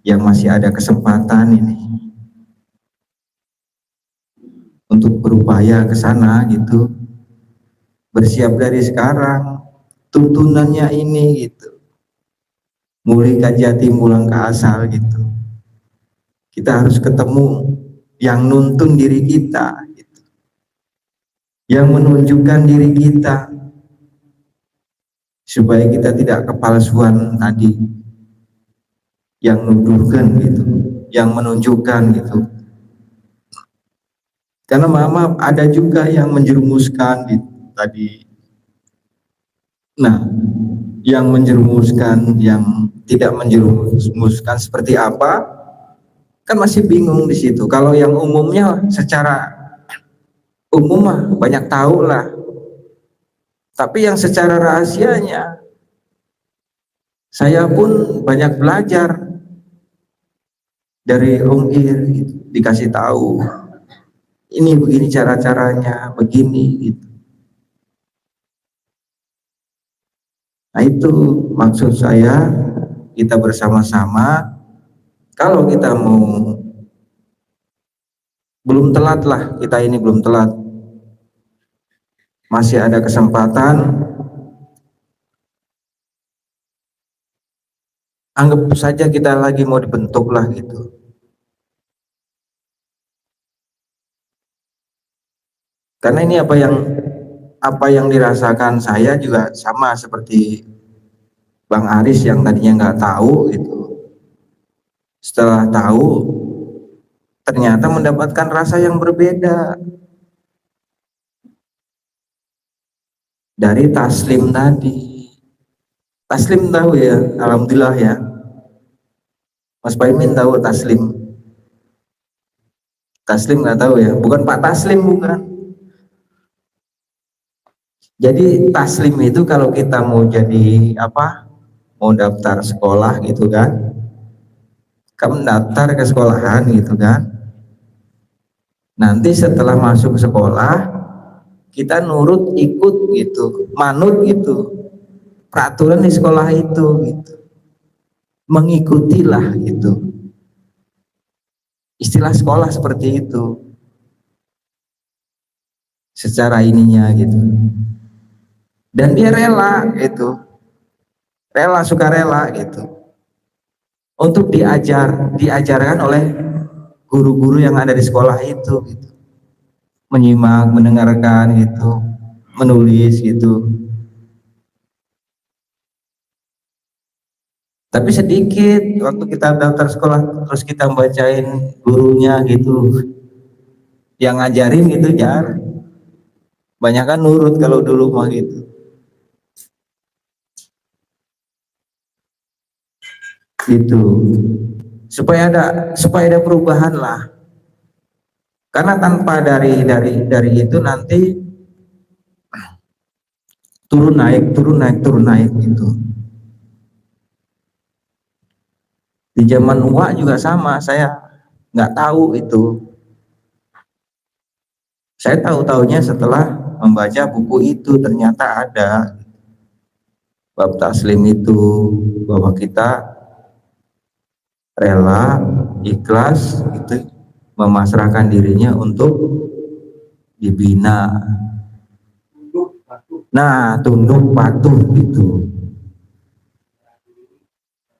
B: yang masih ada kesempatan ini untuk berupaya ke sana gitu, bersiap dari sekarang. Tuntunannya ini gitu, mulai kajati mulang ke asal gitu. Kita harus ketemu yang nuntun diri kita gitu, yang menunjukkan diri kita, supaya kita tidak kepalsuan tadi, yang nuduhkan gitu, yang menunjukkan gitu. Karena maaf ada juga yang menjerumuskan gitu, tadi. Nah, yang menjerumuskan, yang tidak menjerumuskan seperti apa, kan masih bingung di situ. Kalau yang umumnya secara umum mah banyak tahu lah, tapi yang secara rahasianya saya pun banyak belajar dari Om Ir gitu. Dikasih tahu ini begini cara-caranya, begini gitu. Nah itu maksud saya, kita bersama-sama, kalau kita mau, belum telat lah, kita ini belum telat, masih ada kesempatan. Anggap saja kita lagi mau dibentuk lah gitu. Karena ini apa yang dirasakan saya juga sama seperti Bang Aris yang tadinya nggak tahu gitu. Setelah tahu, ternyata mendapatkan rasa yang berbeda dari taslim tadi. Taslim tahu ya, alhamdulillah ya. Mas Paimin tahu taslim. Taslim nggak tahu ya, bukan Pak Taslim, bukan. Jadi taslim itu kalau kita mau jadi apa, mau daftar sekolah gitu kan, kamu daftar ke sekolahan gitu kan, nanti setelah masuk sekolah kita nurut, ikut gitu, manut gitu peraturan di sekolah itu gitu, mengikutilah gitu, istilah sekolah seperti itu secara ininya gitu. Dan dia rela gitu, rela, sukarela gitu, untuk diajarkan oleh guru-guru yang ada di sekolah itu gitu. Menyimak, mendengarkan gitu, menulis gitu. Tapi sedikit waktu kita daftar sekolah terus kita bacain gurunya gitu, yang ngajarin gitu jar. Banyak kan nurut kalau dulu mah gitu. Gitu. Supaya ada perubahan lah. Karena tanpa dari itu nanti turun naik gitu. Di zaman Uwa juga sama, saya nggak tahu itu. Saya tahu-tahunya setelah membaca buku itu, ternyata ada bab taslim itu, bahwa kita rela, ikhlas gitu, memasrahkan dirinya untuk dibina. Nah, tunduk patuh gitu.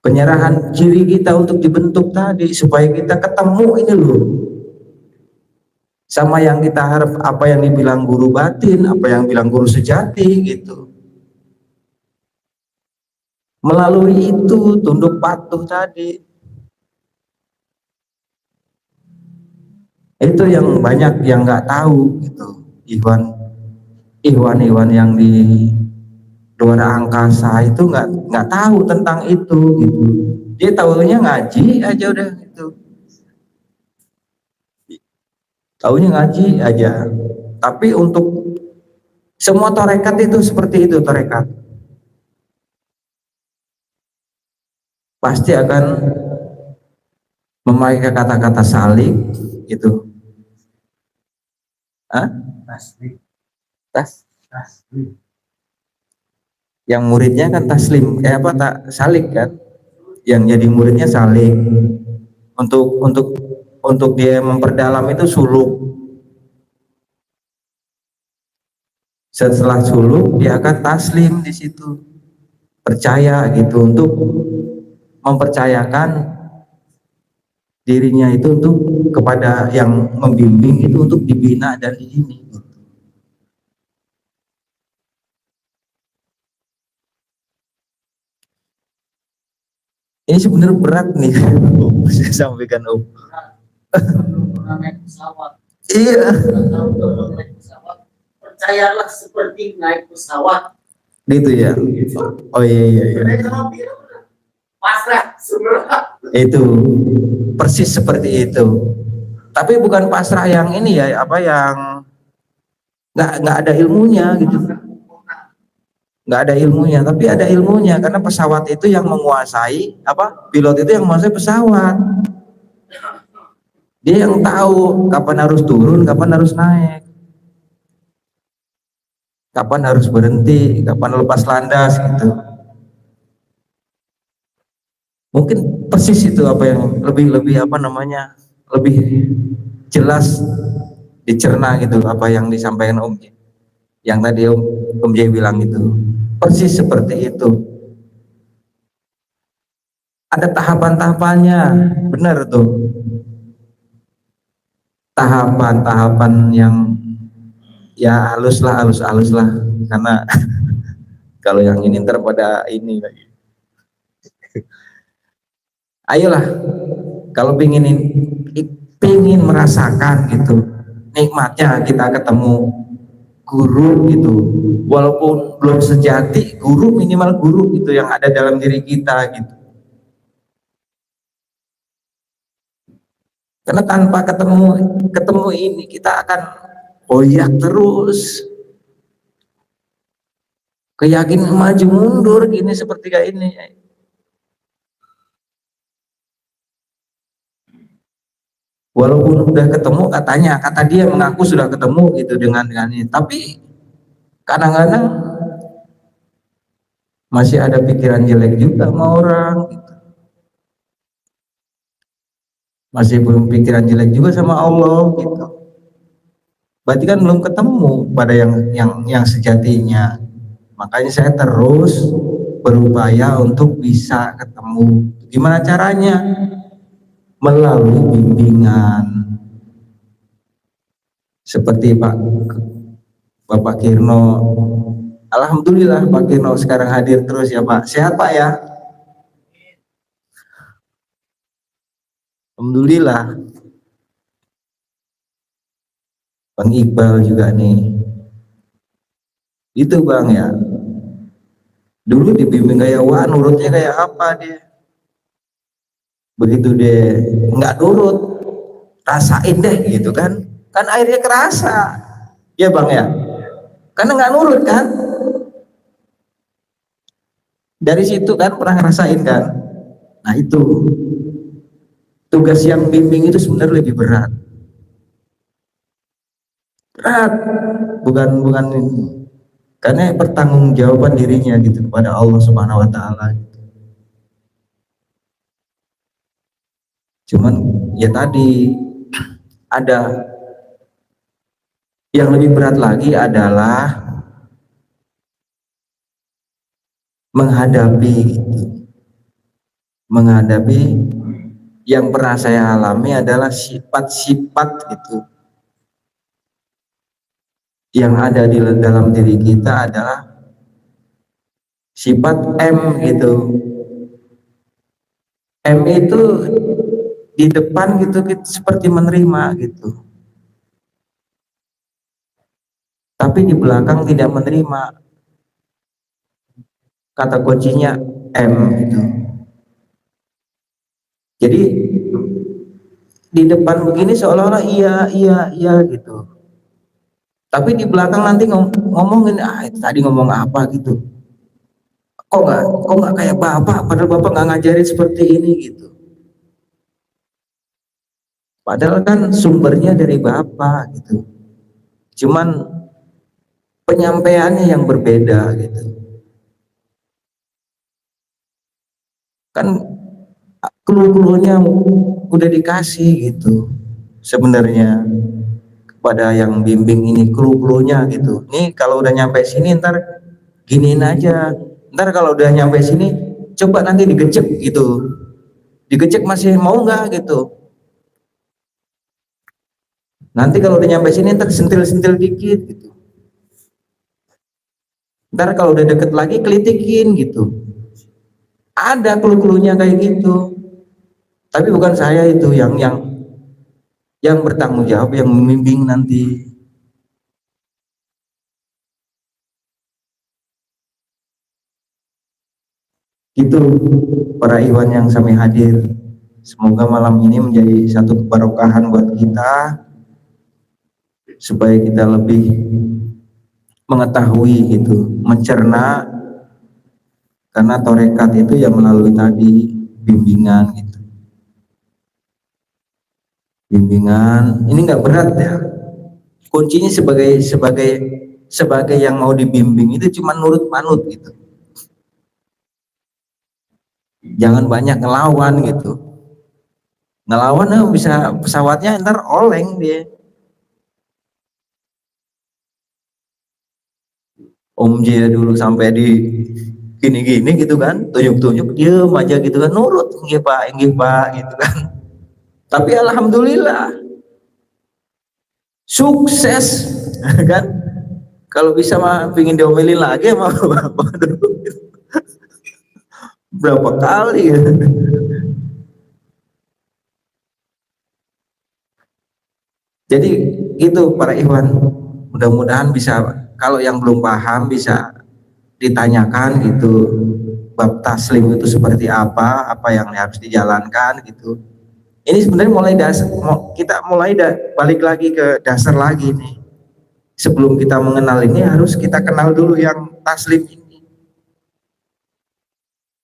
B: Penyerahan diri kita untuk dibentuk tadi, supaya kita ketemu ini loh sama yang kita harap, apa yang dibilang guru batin, apa yang bilang guru sejati gitu. Melalui itu tunduk patuh tadi, itu yang banyak yang nggak tahu gitu. Ikhwan, Ikhwan yang di luar angkasa itu nggak tahu tentang itu gitu. Dia tahunya ngaji aja udah gitu, tahunya ngaji aja. Tapi untuk semua tarekat itu seperti itu, tarekat pasti akan memakai kata-kata salik gitu. Hah? Tas yang muridnya kan taslim, apa tak salik kan, yang jadi muridnya salik. Untuk dia memperdalam itu suluk. Setelah suluk dia akan taslim di situ, percaya gitu, untuk mempercayakan dirinya itu untuk kepada yang membimbing itu, untuk dibina dan ini. Ini sebenarnya berat nih saya sampaikan Om. Iya. Percayalah seperti naik pesawat. Gitu ya. Oh iya. Pasrah sebenarnya. Itu persis seperti itu. Tapi bukan pasrah yang ini ya, apa yang nggak ada ilmunya gitu. Nggak ada ilmunya, tapi ada ilmunya, karena pesawat itu yang menguasai, apa, pilot itu yang menguasai pesawat. Dia yang tahu kapan harus turun, kapan harus naik, kapan harus berhenti, kapan lepas landas gitu. Mungkin persis itu apa yang lebih apa namanya, lebih jelas dicerna gitu apa yang disampaikan Om, yang tadi Om Jai bilang itu persis seperti itu. Ada tahapan-tahapannya, benar tuh, tahapan-tahapan yang ya halus lah, karena kalau yang ini ntar pada ini lagi. Ayolah, kalau pingin merasakan gitu nikmatnya kita ketemu guru gitu, walaupun belum sejati guru, minimal guru gitu yang ada dalam diri kita gitu. Karena tanpa ketemu ini kita akan oyak terus, keyakinan maju mundur gini, seperti kayak ini. Walaupun udah ketemu, kata dia mengaku sudah ketemu gitu dengan ini, tapi kadang-kadang masih ada pikiran jelek juga sama orang gitu. Masih belum pikiran jelek juga sama Allah gitu. Berarti kan belum ketemu pada yang sejatinya. Makanya saya terus berupaya untuk bisa ketemu. Gimana caranya? Melalui bimbingan seperti Bapak Kirno. Alhamdulillah Pak Kirno sekarang hadir terus ya Pak. Sehat Pak ya? Alhamdulillah. Bang Iqbal juga nih. Itu Bang ya. Dulu dibimbing kayak wah, nurutnya kayak apa dia. Begitu dia nggak nurut, rasain deh gitu kan. Kan airnya kerasa. Ya Bang ya. Karena nggak nurut kan. Dari situ kan pernah ngerasain kan. Nah itu tugas yang bimbing itu sebenarnya lebih berat. Berat, bukan ini. Karena pertanggungjawaban dirinya gitu kepada Allah Subhanahu wa taala. Cuman ya tadi ada yang lebih berat lagi adalah menghadapi gitu. Menghadapi yang pernah saya alami adalah sifat-sifat gitu yang ada di dalam diri kita, adalah sifat M gitu. M itu di depan gitu seperti menerima gitu, tapi di belakang tidak menerima. Kata kuncinya M gitu. Jadi di depan begini seolah-olah iya iya iya gitu, tapi di belakang nanti ngomongin itu tadi ngomong apa gitu, kok nggak kayak bapak, padahal bapak nggak ngajarin seperti ini gitu, padahal kan sumbernya dari bapak gitu, cuman penyampaiannya yang berbeda gitu kan. Clue-cluenya udah dikasih gitu sebenarnya kepada yang bimbing ini, clue-cluenya gitu. Nih kalau udah nyampe sini ntar giniin aja, ntar kalau udah nyampe sini coba nanti digecek gitu, digecek masih mau nggak gitu, nanti kalau udah nyampe sini ntar sentil-sentil dikit gitu, ntar kalau udah deket lagi kelitikin gitu. Ada clue-cluenya kayak gitu, tapi bukan saya itu yang bertanggung jawab, yang membimbing nanti. Itu para ikhwan yang kami hadir, semoga malam ini menjadi satu keberkahan buat kita, supaya kita lebih mengetahui gitu, mencerna, karena torekat itu ya melalui tadi bimbingan gitu. Bimbingan ini nggak berat ya, kuncinya sebagai yang mau dibimbing itu cuma nurut manut gitu, jangan banyak ngelawan gitu. Ngelawan bisa pesawatnya ntar oleng dia. Om J dulu sampai di gini-gini gitu kan, tunjuk-tunjuk diem aja gitu kan, nurut nggih pak gitu kan. Tapi alhamdulillah sukses kan. Kalau bisa mah pingin diomelin lagi sama bapak dulu berapa kali ya. Jadi itu para ikhwan, mudah-mudahan bisa, kalau yang belum paham bisa ditanyakan gitu, bab taslim itu seperti apa yang harus dijalankan gitu. Ini sebenarnya mulai dasar, kita mulai balik lagi ke dasar lagi nih. Sebelum kita mengenal ini harus kita kenal dulu yang taslim ini.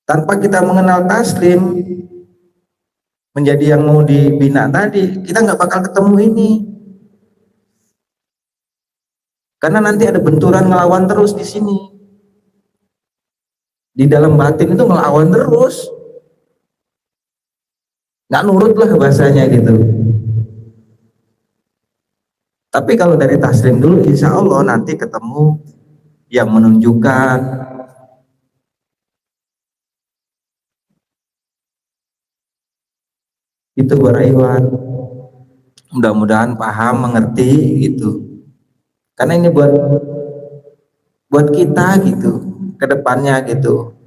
B: Tanpa kita mengenal taslim, menjadi yang mau dibina tadi, kita nggak bakal ketemu ini. Karena nanti ada benturan melawan terus di sini. Di dalam batin itu melawan terus. Nggak nurut lah bahasanya gitu. Tapi kalau dari taslim dulu, insya Allah nanti ketemu yang menunjukkan. Itu para ikhwan, mudah-mudahan paham, mengerti gitu. Karena ini buat kita gitu, kedepannya gitu.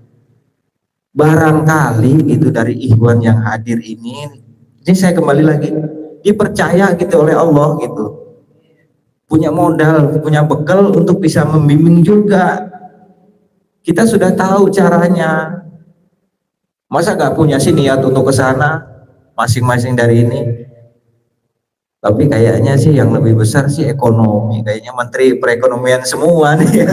B: Barangkali gitu dari ikhwan yang hadir ini saya kembali lagi, dipercaya gitu oleh Allah gitu, punya modal, punya bekal untuk bisa membimbing juga. Kita sudah tahu caranya, masa gak punya sih niat untuk ke sana masing-masing dari ini. Tapi kayaknya sih yang lebih besar sih ekonomi, kayaknya menteri perekonomian semua nih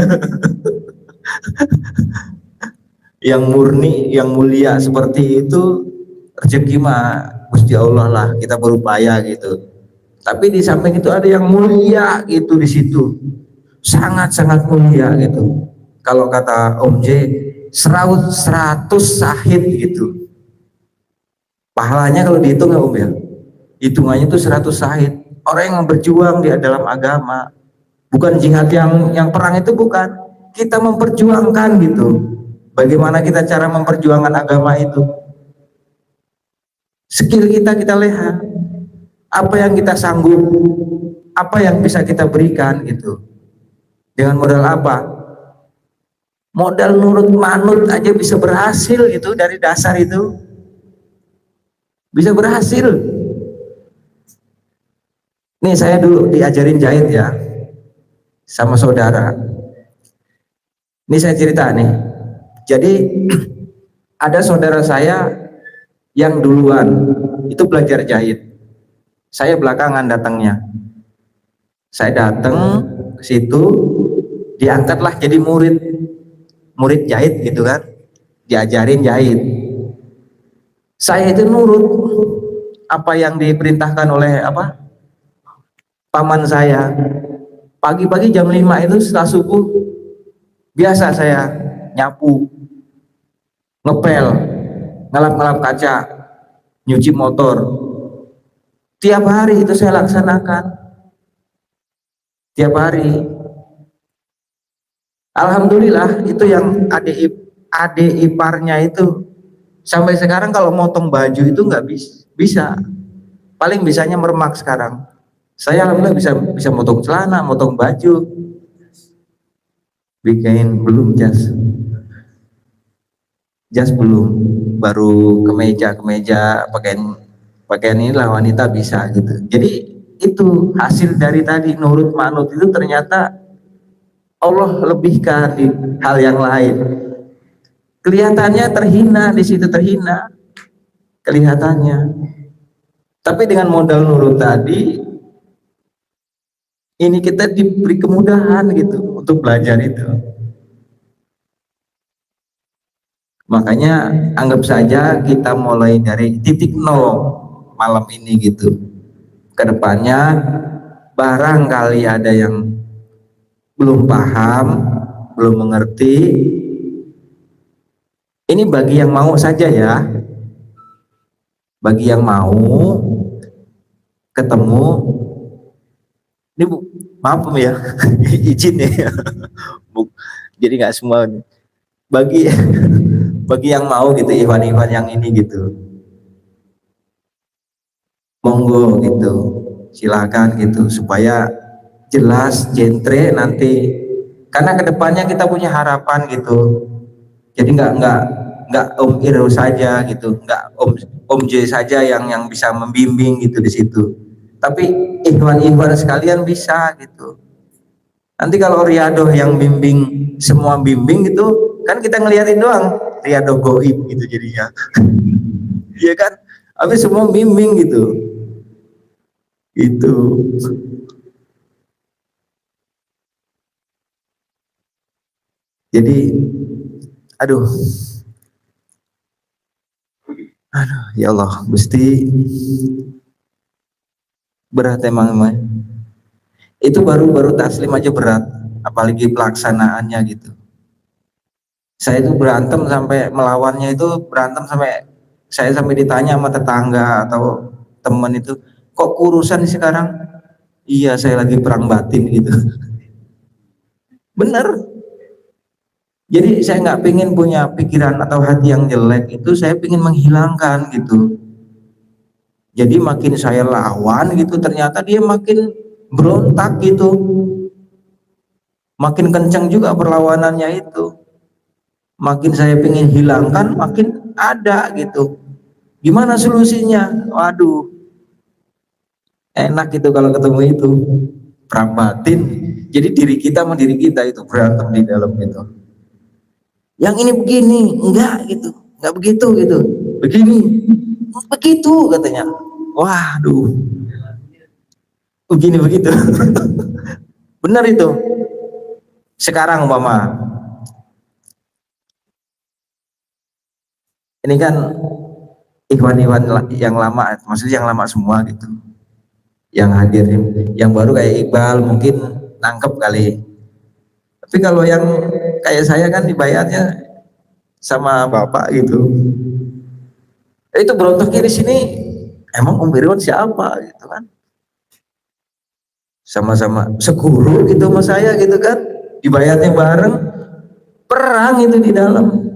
B: yang murni, yang mulia seperti itu, rezeki mah Gusti Allah lah, kita berupaya gitu. Tapi di samping itu ada yang mulia gitu di situ, sangat-sangat mulia gitu. Kalau kata Om J, 100 sahid gitu. Pahalanya kalau dihitung ya Om ya, hitungannya itu 100 sahid. Orang yang berjuang di dalam agama, bukan jihad yang perang itu bukan. Kita memperjuangkan gitu. Bagaimana kita cara memperjuangkan agama itu? Skill kita lihat. Apa yang kita sanggup, apa yang bisa kita berikan gitu. Dengan modal apa? Modal nurut manut aja bisa berhasil gitu, dari dasar itu bisa berhasil. Nih saya dulu diajarin jahit ya sama saudara. Ini saya cerita nih. Jadi ada saudara saya yang duluan itu belajar jahit. Saya belakangan datangnya. Saya datang ke situ, diangkatlah jadi murid jahit gitu kan, diajarin jahit. Saya itu nurut apa yang diperintahkan oleh paman saya. Pagi-pagi jam 5 itu setelah subuh biasa saya nyapu, ngepel, ngelap-ngelap kaca, nyuci motor. Tiap hari itu saya laksanakan. Tiap hari. Alhamdulillah itu yang adik iparnya itu sampai sekarang kalau motong baju itu nggak bisa. Paling bisanya meremak sekarang. Saya alhamdulillah bisa motong celana, motong baju. Bikin belum jas belum, baru kemeja pakaian inilah wanita bisa gitu. Jadi itu hasil dari tadi nurut manut itu, ternyata Allah lebihkan di hal yang lain. Kelihatannya terhina, di situ terhina kelihatannya, tapi dengan modal nurut tadi ini kita diberi kemudahan gitu untuk belajar itu. Makanya anggap saja kita mulai dari titik nol malam ini gitu. Kedepannya barangkali ada yang belum paham, belum mengerti. Ini bagi yang mau saja ya. Bagi yang mau ketemu. Ini maaf ya, izin ya. Jadi nggak semua. Bagi yang mau gitu, Ivan yang ini gitu, monggo gitu, silakan gitu, supaya jelas jentre nanti, karena kedepannya kita punya harapan gitu. Jadi nggak Om Iro saja gitu, nggak Om J saja yang bisa membimbing gitu di situ, tapi Ikhwan sekalian bisa gitu. Nanti kalau Riyadoh yang bimbing, semua bimbing gitu, kan kita ngeliatin doang, Riyadoh goib gitu jadinya. Iya kan? Habis semua bimbing gitu. Itu. Jadi, aduh, ya Allah, mesti berat emang. Itu baru taslim aja berat, apalagi pelaksanaannya gitu. Saya itu berantem sampai melawannya, itu berantem sampai sampai ditanya sama tetangga atau teman itu, kok kurusan sekarang? Iya, saya lagi perang batin gitu. Bener. Jadi saya nggak pengen punya pikiran atau hati yang jelek, itu saya pengen menghilangkan gitu. Jadi makin saya lawan gitu, ternyata dia makin berontak gitu, makin kencang juga perlawanannya itu. Makin saya pengen hilangkan, makin ada gitu. Gimana solusinya? Waduh, enak gitu kalau ketemu itu, perang batin. Jadi diri kita sama diri kita itu berantem di dalam itu. Yang ini begini, enggak gitu, enggak begitu gitu, begini, begitu katanya. Waduh, begini begitu. Benar itu. Sekarang umpama ini kan Ikhwan yang lama, maksudnya yang lama semua gitu, yang hadir, yang baru kayak Iqbal mungkin nangkep kali. Tapi kalau yang kayak saya kan dibayarnya sama bapak gitu, itu berontaknya di sini, emang Om Irwan siapa gitu kan, sama-sama sekuru gitu sama saya gitu kan, dibayarnya bareng, perang itu di dalam.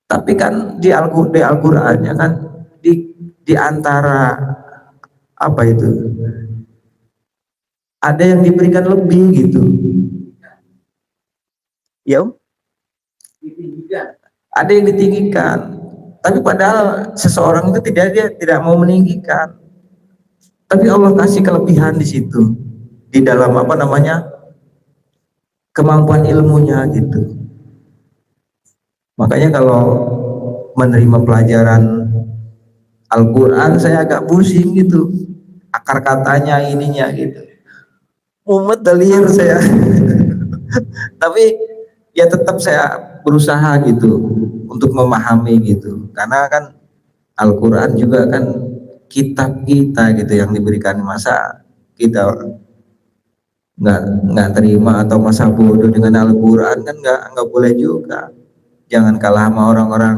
B: Tapi kan di Al-Qur'annya kan di antara apa itu, ada yang diberikan lebih gitu ya Om. Ada yang ditinggikan, tapi padahal seseorang itu dia tidak mau meninggikan, tapi Allah kasih kelebihan di situ, di dalam apa namanya, kemampuan ilmunya gitu. Makanya kalau menerima pelajaran Al-Quran saya agak pusing gitu, akar katanya ininya gitu, mumet dalir saya. Tapi ya tetap saya berusaha gitu untuk memahami gitu, karena kan Al-Quran juga kan kitab kita gitu yang diberikan. Masa kita nggak terima atau masa bodoh dengan Al-Quran, kan nggak boleh juga. Jangan kalah sama orang-orang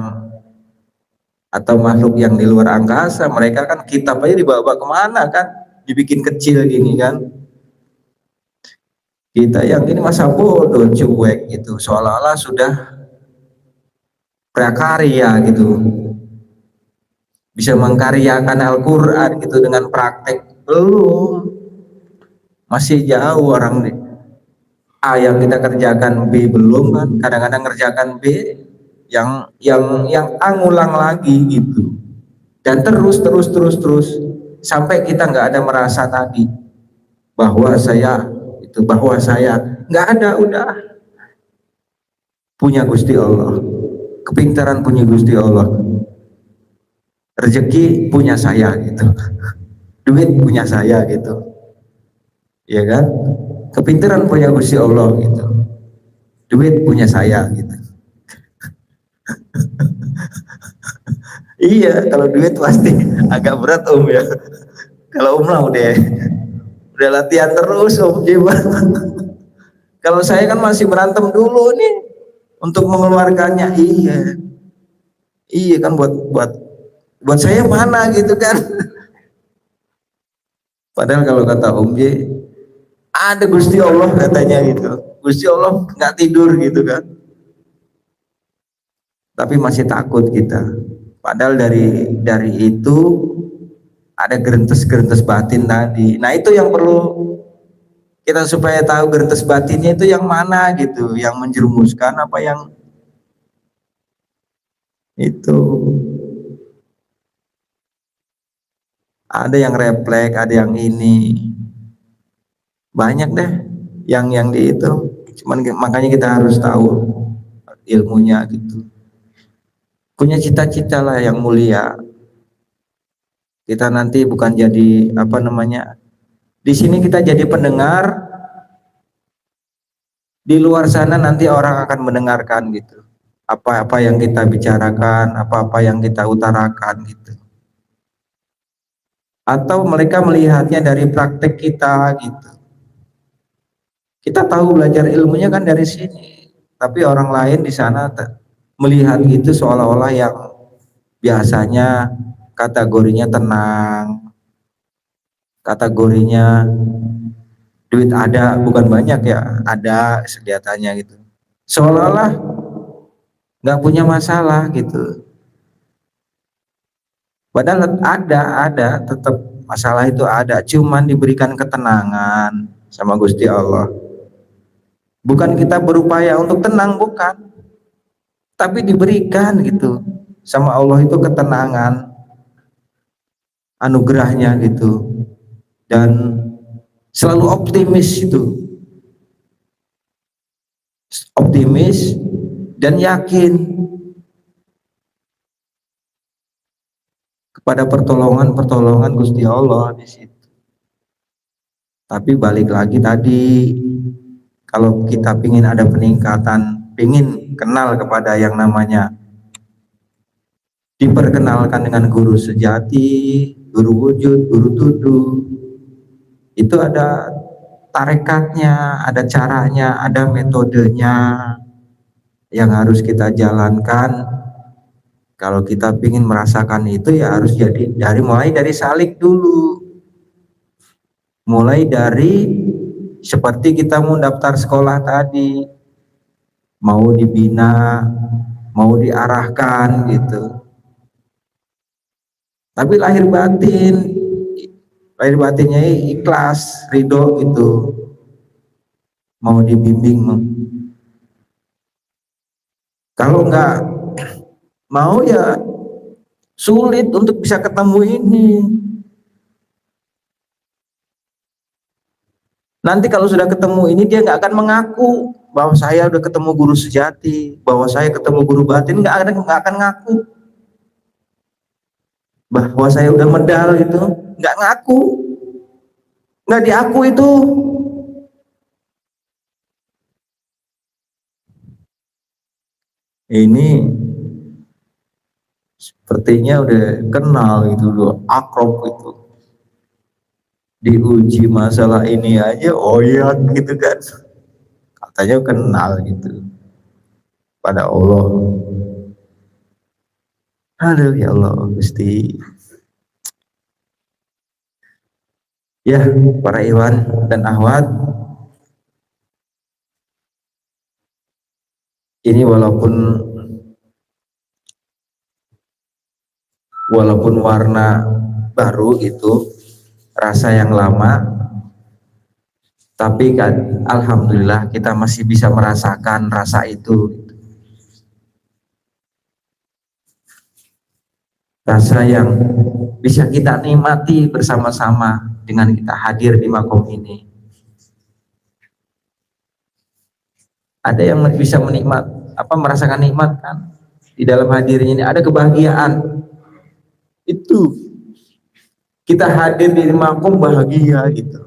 B: atau makhluk yang di luar angkasa. Mereka kan kitab aja dibawa kemana kan, dibikin kecil gini kan. Kita yang ini masa bodoh, cuek gitu, seolah-olah sudah prakarya gitu, bisa mengkaryakan Al-Quran gitu dengan praktek. Belum, masih jauh orang nih. A yang kita kerjakan B belum kan, kadang-kadang ngerjakan B yang A ngulang lagi gitu, dan terus sampai kita nggak ada merasa tadi bahwa saya itu, bahwa saya nggak ada. Udah punya Gusti Allah, kepintaran punya Gusti Allah, rezeki punya saya gitu, duit punya saya gitu, ya kan, kepintaran punya Gusti Allah gitu, duit punya saya gitu. Iya, kalau duit pasti agak berat Om ya. Kalau Om lah udah latihan terus Om gimana. Kalau saya kan masih berantem dulu nih untuk mengeluarkannya. Iya, iya kan, buat saya mana gitu kan. Padahal kalau kata Om J, ada Gusti Allah katanya gitu. Gusti Allah nggak tidur gitu kan. Tapi masih takut kita. Padahal dari itu ada gerentes-gerentes batin tadi. Nah itu yang perlu kita supaya tahu, gerentes batinnya itu yang mana gitu, yang menjerumuskan apa yang itu. Ada yang refleks, ada yang ini, banyak deh yang di itu. Cuman makanya kita harus tahu ilmunya gitu. Punya cita-cita lah yang mulia. Kita nanti bukan jadi apa namanya, di sini kita jadi pendengar, di luar sana nanti orang akan mendengarkan gitu, apa-apa yang kita bicarakan, apa-apa yang kita utarakan gitu, atau mereka melihatnya dari praktek kita gitu. Kita tahu belajar ilmunya kan dari sini, tapi orang lain di sana melihat itu seolah-olah yang biasanya kategorinya tenang, kategorinya duit ada, bukan banyak ya, ada sediatannya gitu, seolah-olah nggak punya masalah gitu. Padahal ada tetap masalah itu ada, cuman diberikan ketenangan sama Gusti Allah. Bukan kita berupaya untuk tenang, bukan, tapi diberikan gitu sama Allah itu ketenangan, anugerahnya gitu, dan selalu optimis itu, optimis dan yakin kepada pertolongan Gusti Allah di situ. Tapi balik lagi tadi, kalau kita ingin ada peningkatan, ingin kenal kepada yang namanya diperkenalkan dengan guru sejati, guru wujud, guru tuduh, itu ada tarekatnya, ada caranya, ada metodenya yang harus kita jalankan. Kalau kita ingin merasakan itu ya harus mulai dari salik dulu, mulai dari seperti kita mau daftar sekolah tadi, mau dibina, mau diarahkan gitu. Tapi lahir batinnya ikhlas, ridho gitu, mau dibimbing. Kalau nggak mau ya sulit untuk bisa ketemu ini. Nanti kalau sudah ketemu ini dia nggak akan mengaku bahwa saya udah ketemu guru sejati, bahwa saya ketemu guru batin, nggak akan ngaku bahwa saya udah medal itu, nggak ngaku, nggak diaku itu. Ini sepertinya udah kenal gitu loh, akrab gitu. Diuji masalah ini aja, oh iya gitu kan, katanya kenal gitu pada Allah. Aduh ya Allah Gusti. Ya para ikhwan dan akhwat, ini walaupun warna baru itu, rasa yang lama, tapi kan alhamdulillah kita masih bisa merasakan rasa itu. Rasa yang bisa kita nikmati bersama-sama dengan kita hadir di makom ini. Ada yang bisa merasakan nikmat kan? Di dalam hadirnya ini ada kebahagiaan. Itu kita hadir di makom bahagia gitu.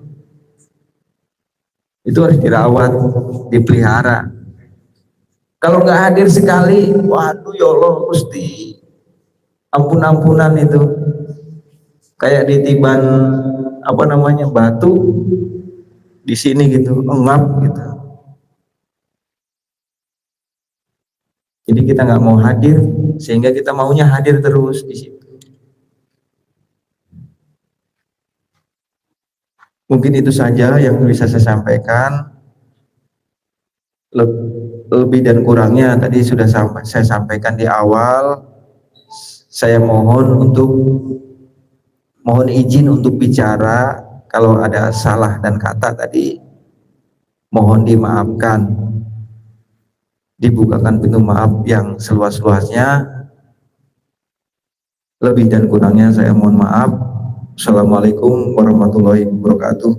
B: Itu harus dirawat, dipelihara. Kalau nggak hadir sekali, waduh ya Allah Gusti, ampun-ampunan itu. Kayak ditiban batu di sini gitu, engap gitu. Jadi kita nggak mau hadir, sehingga kita maunya hadir terus di situ. Mungkin itu saja yang bisa saya sampaikan. Lebih dan kurangnya tadi sudah saya sampaikan di awal. Saya mohon izin untuk bicara. Kalau ada salah dan kata tadi, mohon dimaafkan. Dibukakan pintu maaf yang seluas-luasnya. Lebih dan kurangnya saya mohon maaf. Assalamualaikum warahmatullahi wabarakatuh.